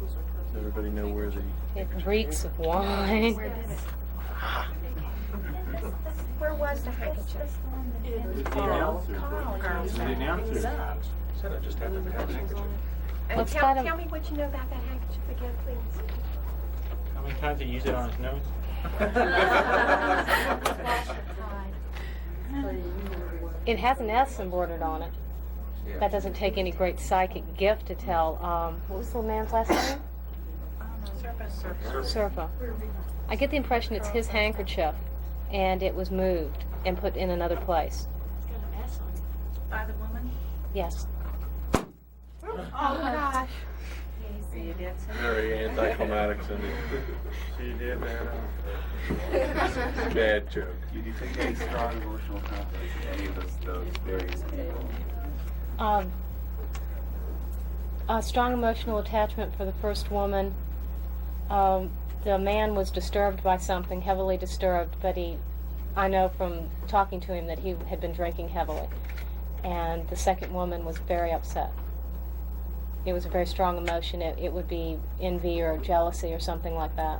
O: Does everybody know where the...
A: It reeks of wine.
L: Where was the handkerchief?
N: Said I just happened to have a handkerchief.
L: And
A: What's
L: tell
A: that
L: me what you know about that handkerchief again, please.
N: How many times did he use it on his nose?
A: It has an S embroidered on it. That doesn't take any great psychic gift to tell. What was the man's last name? Surfa. I get the impression it's his handkerchief, and it was moved and put in another place.
E: It's got an S on it. By the woman?
A: Yes.
L: Oh gosh.
O: Very anticlimactic, Cindy.
G: She did that.
O: Bad joke.
M: Do you take any strong emotional confidence in any of those various people?
A: A strong emotional attachment for the first woman. The man was disturbed by something, heavily disturbed, but I know from talking to him that he had been drinking heavily. and the second woman was very upset. It was a very strong emotion. It would be envy or jealousy or something like that.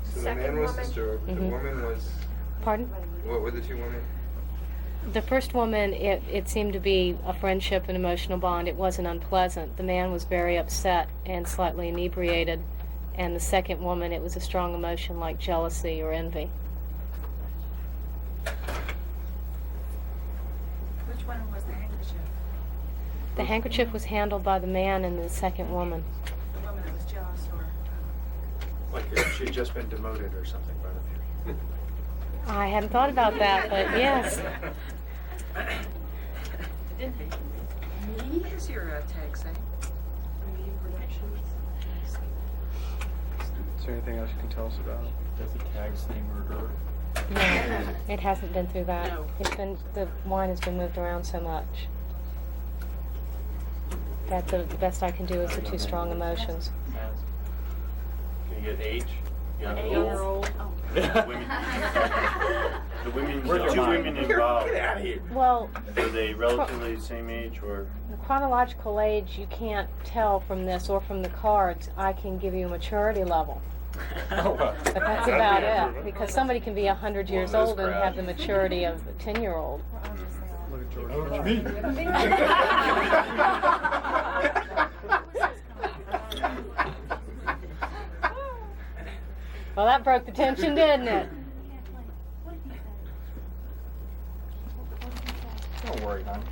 G: So the
L: Second
G: man was
L: woman?
G: disturbed. The
A: Mhm.
G: woman was.
A: Pardon?
G: What were the two women?
A: The first woman, it seemed to be a friendship and emotional bond. It wasn't unpleasant. The man was very upset and slightly inebriated. And the second woman, it was a strong emotion like jealousy or envy.
E: Which one was the handkerchief?
A: The handkerchief was handled by the man and the second woman.
E: The woman that was jealous or?
G: Like if she'd just been demoted or something, right?
A: I hadn't thought about that, but yes.
I: What does your tag say?
G: Is there anything else you can tell us about it?
O: Does the tag say murderer?
A: No, it hasn't been through that.
I: No.
A: The wine has been moved around so much. That the best I can do is the two strong emotions.
O: Can you get age? You got
I: Eight-year-old.
O: The women,
G: Where's
O: the
G: your
O: two
G: mind?
O: women involved,
G: Get out of here.
A: Well,
O: were they relatively the same age or?
A: the chronological age you can't tell from this or from the cards. I can give you a maturity level.
O: Oh, wow.
A: But that's about it, because somebody can be 100 years
O: Well, in
A: old
O: this
A: and
O: crowd.
A: have the maturity of a 10-year-old.
G: Look at George.
O: Oh, me.
A: Well, that broke the tension, didn't it?
O: Don't worry, hon.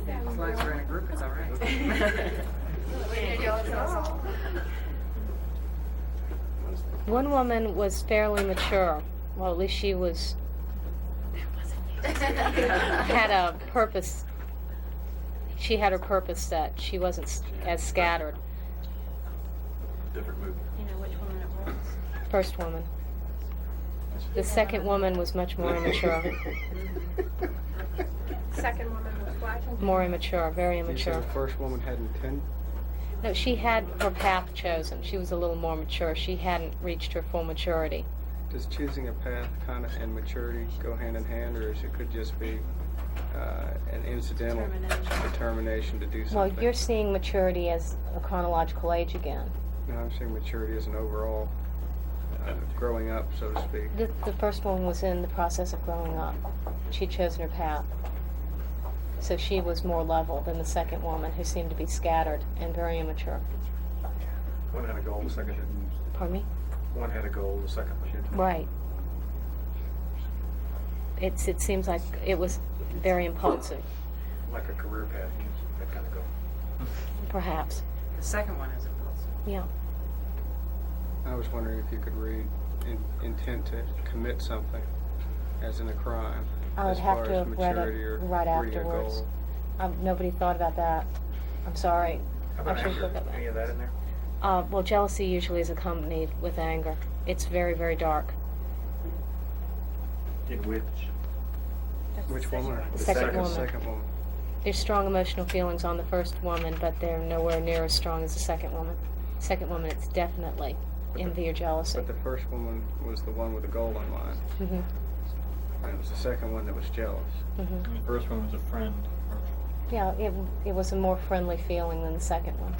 I: As long as we're in a group, it's all right.
A: One woman was fairly mature. Well, at least she was had a purpose. She had her purpose set. She wasn't as scattered.
O: Different movie.
B: You know which woman it was?
A: First woman. The second woman was much more immature.
L: Second woman was what?
A: More immature, very
G: You said
A: immature.
G: the first woman had intent.
A: No, she had her path chosen. She was a little more mature. She hadn't reached her full maturity.
G: Does choosing a path kind of and maturity go hand in hand, or is it could just be an incidental determination to do something?
A: Well, you're seeing maturity as a chronological age again.
G: No, I'm saying maturity as an overall growing up, so to speak.
A: The first one was in the process of growing up. She'd chosen her path. So she was more level than the second woman, who seemed to be scattered and very immature.
G: One had a goal, the second didn't.
A: Pardon me?
G: One had a goal, the second one didn't.
A: Right. It seems like it was very impulsive,
G: Like a career path, that kind of goal.
A: perhaps.
I: The second one is impulsive.
A: Yeah.
G: I was wondering if you could read intent to commit something, as in a crime.
A: I would
G: as
A: have
G: far
A: to
G: as
A: have read
G: maturity
A: it
G: or
A: right
G: reading a
A: afterwards.
G: goal.
A: Nobody thought about that. I'm sorry.
G: How
A: I
G: about
A: should look
G: anger?
A: at
G: Any of that in there?
A: Well, jealousy usually is accompanied with anger. It's very, very dark.
O: In which?
G: Which woman?
A: The second woman.
G: Second woman.
A: There's strong emotional feelings on the first woman, but they're nowhere near as strong as the second woman. Second woman, it's definitely envy or jealousy.
G: But the first woman was the one with the goal in mind.
A: Mhm.
G: And it was the second one that was jealous.
A: Mhm.
O: The first one was a friend.
A: Yeah, it was a more friendly feeling than the second one.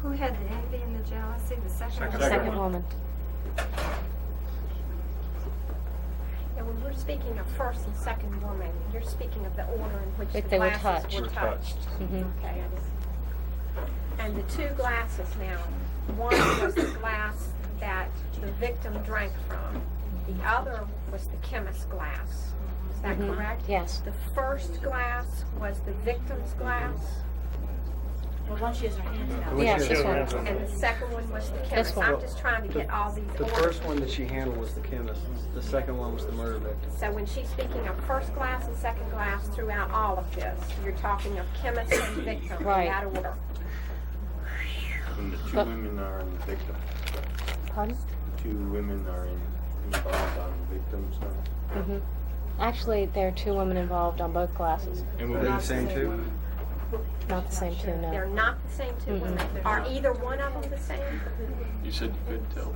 J: Who had the envy and the jealousy? The second
G: Second
J: one?
A: Second woman.
L: And when we're speaking of first and second woman, you're speaking of the order in which
A: If
L: the
A: they were
L: glasses
A: touched.
L: were touched.
A: Mhm.
L: Okay. And the two glasses now, one was the glass that the victim drank from. The other was the chemist's glass. Is that
A: Mhm.
L: correct?
A: Yes.
L: The first glass was the victim's glass,
E: Well, once she has her hands out.
A: Yes, this one.
L: and the second one was the chemist.
A: one.
L: I'm just trying to get all these
G: The
L: orders.
G: first one that she handled was the chemist. The second one was the murder victim.
L: So when she's speaking of first glass and second glass throughout all of this, you're talking of chemist and victim
A: Right.
L: in that order.
O: And the two
A: But-
O: women are in the victim.
A: Pardon?
O: Two women are involved on the victims now.
A: Mhm. Actually, there are two women involved on both glasses.
O: And
G: Were they the same two?
A: Not the same two, no.
L: They're not the same two women. Are either one of them the same?
O: You said you couldn't tell.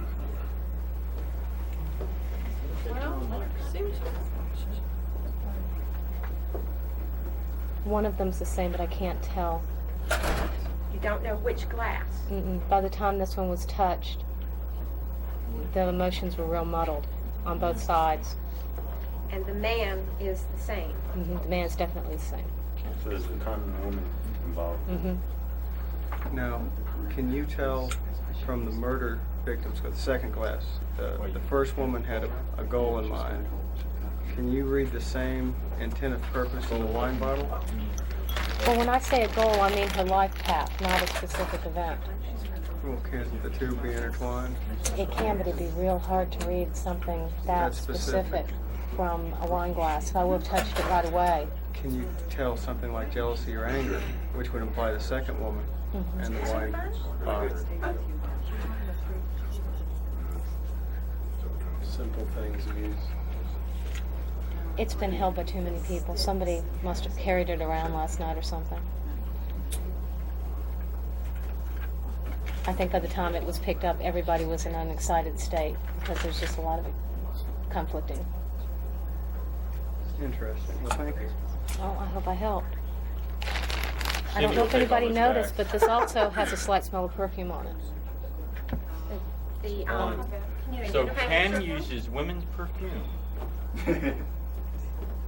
A: One of them's the same, but I can't tell.
L: You don't know which glass.
A: By the time this one was touched, the emotions were real muddled on both sides.
L: And the man is the same.
A: The man's definitely the same.
O: So there's a condom woman involved.
G: Now, can you tell from the murder victims with the second glass, the first woman had a goal in mind. Can you read the same intent of purpose on the wine bottle?
A: Well, when I say a goal, I mean her life path, not a specific event.
G: Well, can't the two be intertwined?
A: It can, but it'd be real hard to read something that specific from a wine glass. I would have touched it right away.
G: Can you tell something like jealousy or anger, which would imply the second woman and the wine bottle?
O: Simple things of use.
A: It's been held by too many people. Somebody must have carried it around last night or something. I think by the time it was picked up, everybody was in an excited state because there's just a lot of conflicting.
G: Interesting. Well, thank you.
A: Oh, I hope I helped. I don't know if anybody noticed, but this also has a slight smell of perfume on it.
N: So Ken uses women's perfume.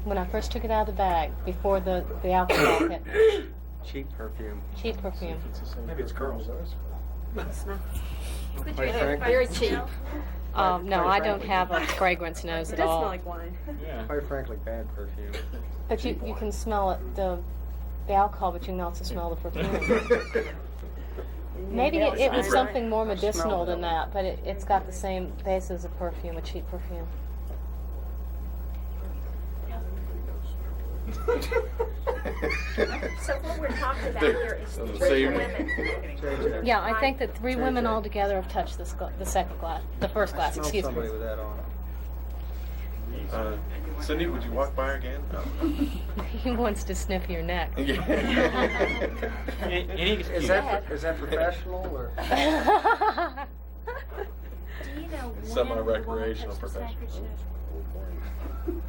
A: When I first took it out of the bag, before the alcohol hit.
G: Cheap perfume.
A: Cheap perfume.
O: Maybe it's girls.
A: It's not.
G: Quite frankly,
A: Very cheap. No, I don't have a fragrance nose at all.
N: Yeah.
G: Quite frankly, bad perfume.
A: But you can smell it, the alcohol, but you can also smell the perfume. Maybe it was something more medicinal than that, but it's got the same base as a perfume, a cheap perfume.
L: So what we're talking about here is three women.
A: Yeah, I think that 3 women altogether have touched the second glass, the first glass,
G: Smell
A: excuse me.
G: somebody with that on.
O: Cindy, would you walk by again? No.
A: He wants to sniff your neck.
N: Any
G: Is that professional or?
E: Do you know
O: Semi-recreational professional.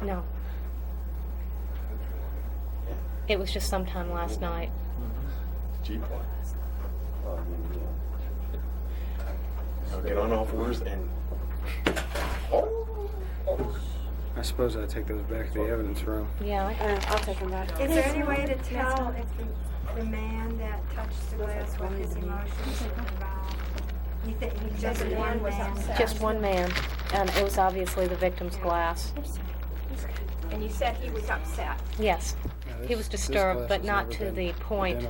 A: No. It was just sometime last night.
O: Jeep one. Now get on all fours and.
G: I suppose I'd take those back to the evidence room.
A: Yeah, I'll take them back.
I: Is there any way to tell if the man that touched the glass, what his emotions were involved? You think he just one man?
A: Just one man, and it was obviously the victim's glass.
L: And you said he was upset.
A: Yes, he was disturbed, but not to the point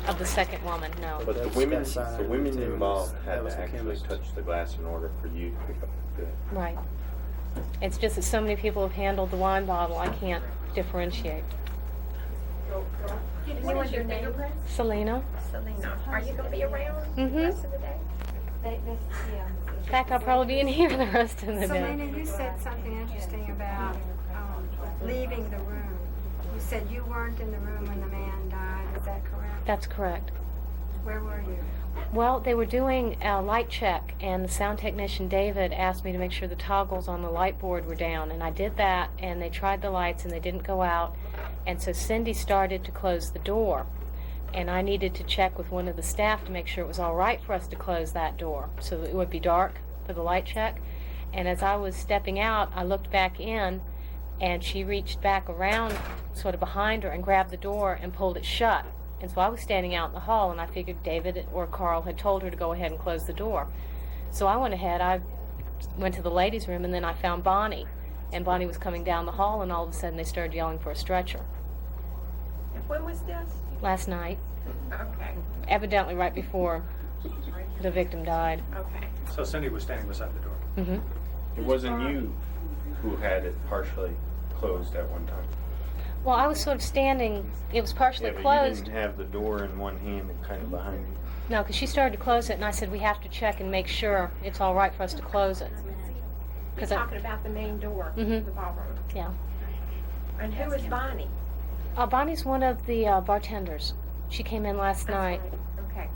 A: of the second woman, no.
O: But the women involved had to actually touch the glass in order for you to pick up the good.
A: Right. It's just that so many people have handled the wine bottle, I can't differentiate.
L: What is your name?
A: Selena?
L: Selena. Are you going to be around the rest of the day?
A: In fact, I'll probably be in here the rest of the day.
I: Selena, you said something interesting about leaving the room. You said you weren't in the room when the man died. Is that correct?
A: That's correct.
I: Where were you?
A: Well, they were doing a light check, and the sound technician, David, asked me to make sure the toggles on the light board were down, and I did that, and they tried the lights, and they didn't go out, and so Cindy started to close the door, and I needed to check with one of the staff to make sure it was all right for us to close that door, so it would be dark for the light check, and as I was stepping out, I looked back in, and she reached back around sort of behind her and grabbed the door and pulled it shut. And so I was standing out in the hall, and I figured David or Carl had told her to go ahead and close the door. So I went ahead, I went to the ladies' room, and then I found Bonnie. And Bonnie was coming down the hall, and all of a sudden they started yelling for a stretcher.
L: And when was this?
A: Last night.
L: Okay.
A: Evidently right before the victim died.
L: Okay.
F: So Cindy was standing beside the door.
A: Mm-hmm.
O: It wasn't you who had it partially closed at one time.
A: Well, I was sort of standing, it was partially
O: But
A: closed.
O: you didn't have the door in one hand and kind of behind you.
A: No, because she started to close it, and I said, we have to check and make sure it's all right for us to close it.
L: You're talking about the main door, the ballroom.
A: Yeah.
L: And who is Bonnie?
A: Bonnie's one of the bartenders. She came in last night,
L: Okay.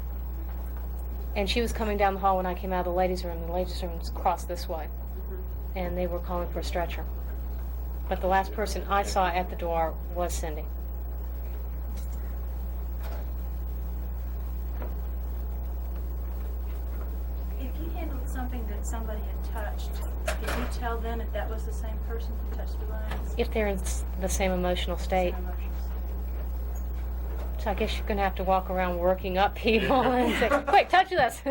A: and she was coming down the hall when I came out of the ladies' room. The ladies' room was across this way, and they were calling for a stretcher. But the last person I saw at the door was Cindy.
E: If you handled something that somebody had touched, did you tell them if that was the same person who touched Divines?
A: If they're in the same emotional state. So I guess you're going to have to walk around working up people and say, quick, touch this.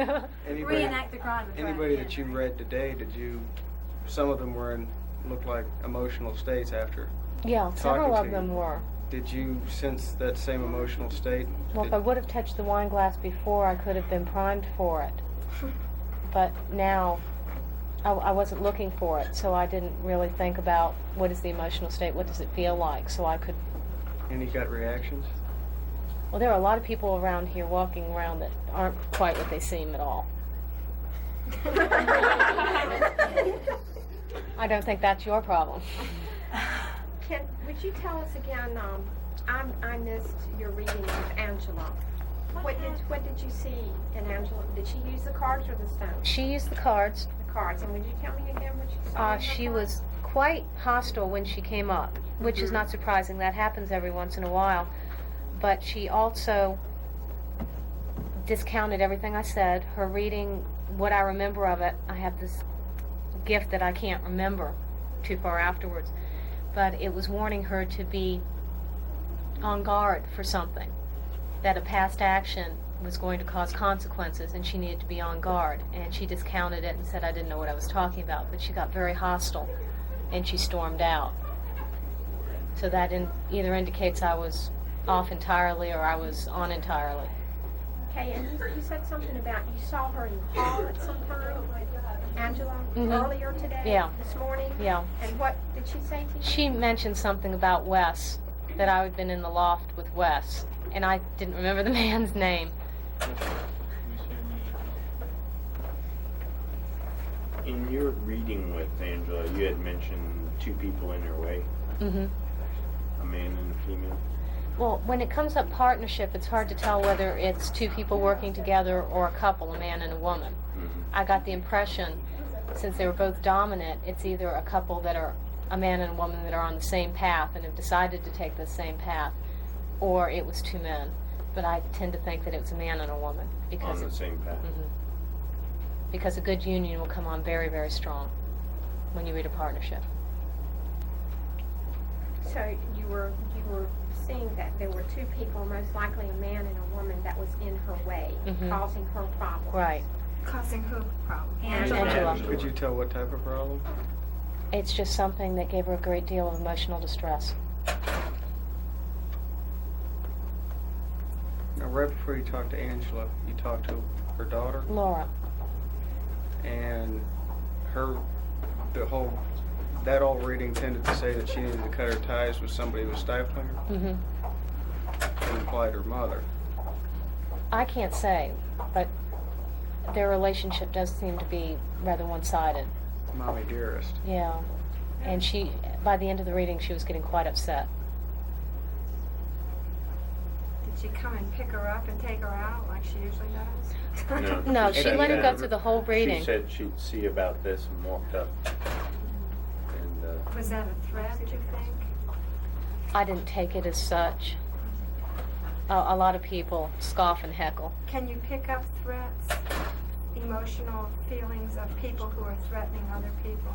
E: Reenact the crime.
G: Anybody that you read today, some of them looked like emotional states after
A: Yeah, several
G: talking
A: of
G: to
A: them
G: you.
A: were.
G: Did you sense that same emotional state?
A: Well, if I would have touched the wine glass before, I could have been primed for it. But now, I wasn't looking for it, so I didn't really think about what is the emotional state, what does it feel like, so I could...
G: Any gut reactions?
A: Well, there are a lot of people around here walking around that aren't quite what they seem at all. I don't think that's your problem.
L: Would you tell us again, I missed your reading of Angela. What did you see in Angela? Did she use the cards or the stones?
A: She used the cards.
L: The cards. And would you tell me again what you saw?
A: She was quite hostile when she came up, which is not surprising. That happens every once in a while. But she also discounted everything I said. Her reading, what I remember of it, I have this gift that I can't remember too far afterwards. But it was warning her to be on guard for something, that a past action was going to cause consequences and she needed to be on guard. And she discounted it and said I didn't know what I was talking about, but she got very hostile and she stormed out. So that either indicates I was off entirely or I was on entirely.
L: Okay, and you said something about you saw her in the hall at some time, Angela, earlier today?
A: Yeah.
L: This morning?
A: Yeah.
L: And what did she say to you?
A: She mentioned something about Wes, that I had been in the loft with Wes, and I didn't remember the man's name.
O: In your reading with Angela, you had mentioned two people in her way.
A: Mm-hmm.
O: A man and a female.
A: Well, when it comes up partnership, it's hard to tell whether it's two people working together or a couple, a man and a woman. I got the impression, since they were both dominant, it's either a couple that are a man and a woman that are on the same path and have decided to take the same path, or it was two men. But I tend to think that it was a man and a woman because
O: on the same path.
A: Because a good union will come on very, very strong when you read a partnership.
L: So you were seeing that there were two people, most likely a man and a woman, that was in her way, causing her problems.
A: Right.
E: Causing who problem?
A: Angela.
G: Could you tell what type of problem?
A: It's just something that gave her a great deal of emotional distress.
G: Now, right before you talked to Angela, you talked to her daughter,
A: Laura.
G: and that old reading tended to say that she needed to cut her ties with somebody who was stifling her. It implied her mother.
A: I can't say, but their relationship does seem to be rather one-sided.
G: Mommy dearest.
A: Yeah. And she, by the end of the reading, she was getting quite upset.
E: Did she come and pick her up and take her out like she usually does?
A: No, she let her go through the whole reading.
O: She said she'd see about this and walked up. And,
E: Was that a threat, do you think?
A: I didn't take it as such. A lot of people scoff and heckle.
E: Can you pick up threats, emotional feelings of people who are threatening other people?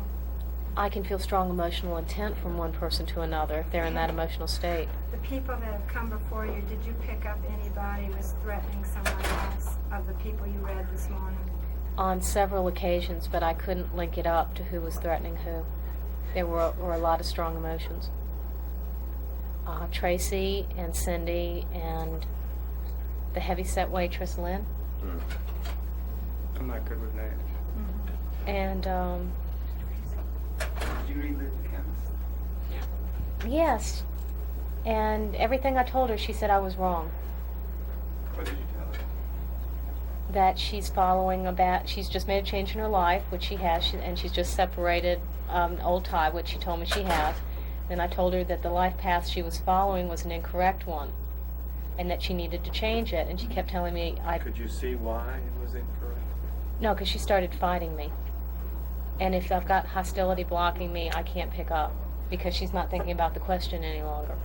A: I can feel strong emotional intent from one person to another if they're in that emotional state.
E: The people that have come before you, did you pick up anybody who was threatening someone else of the people you read this morning?
A: On several occasions, but I couldn't link it up to who was threatening who. There were a lot of strong emotions. Tracy and Cindy and the heavy-set waitress, Lynn.
G: I'm not good with names.
A: And,
G: Did you read the chemist?
A: yes. And everything I told her, she said I was wrong.
G: What did you tell her?
A: That she's she's just made a change in her life, which she has, and she's just separated old tie, which she told me she has, And I told her that the life path she was following was an incorrect one, and that she needed to change it. And she kept telling me,
O: Could you see why it was incorrect?
A: No, because she started fighting me. And if I've got hostility blocking me, I can't pick up, because she's not thinking about the question any longer.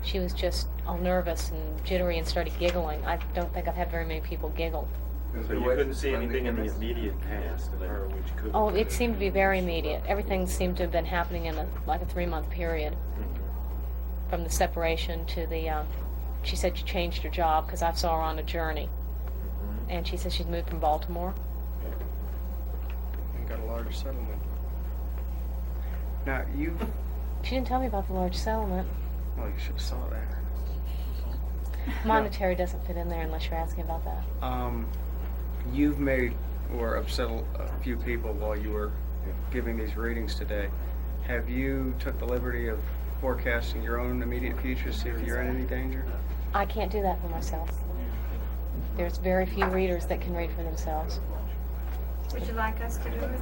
A: She was just all nervous and jittery and started giggling. I don't think I've had very many people giggle.
O: So you couldn't see anything in the immediate past of her which could...
A: Oh, it seemed to be very immediate. Everything seemed to have been happening in like a 3-month period. From the separation to the, she said she changed her job because I saw her on a journey. And she said she's moved from Baltimore.
G: And got a large settlement. Now,
A: She didn't tell me about the large settlement.
G: Well, you should have saw that.
A: Monetary doesn't fit in there unless you're asking about that.
G: You've made or upset a few people while you were giving these readings today. Have you took the liberty of forecasting your own immediate future to see if you're in any danger?
A: I can't do that for myself. There's very few readers that can read for themselves.
L: Would you like us to do it?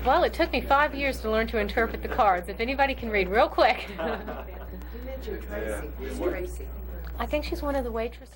A: Well, it took me 5 years to learn to interpret the cards. If anybody can read real quick.
C: You mentioned Tracy. Who's Tracy?
A: I think she's one of the waitresses.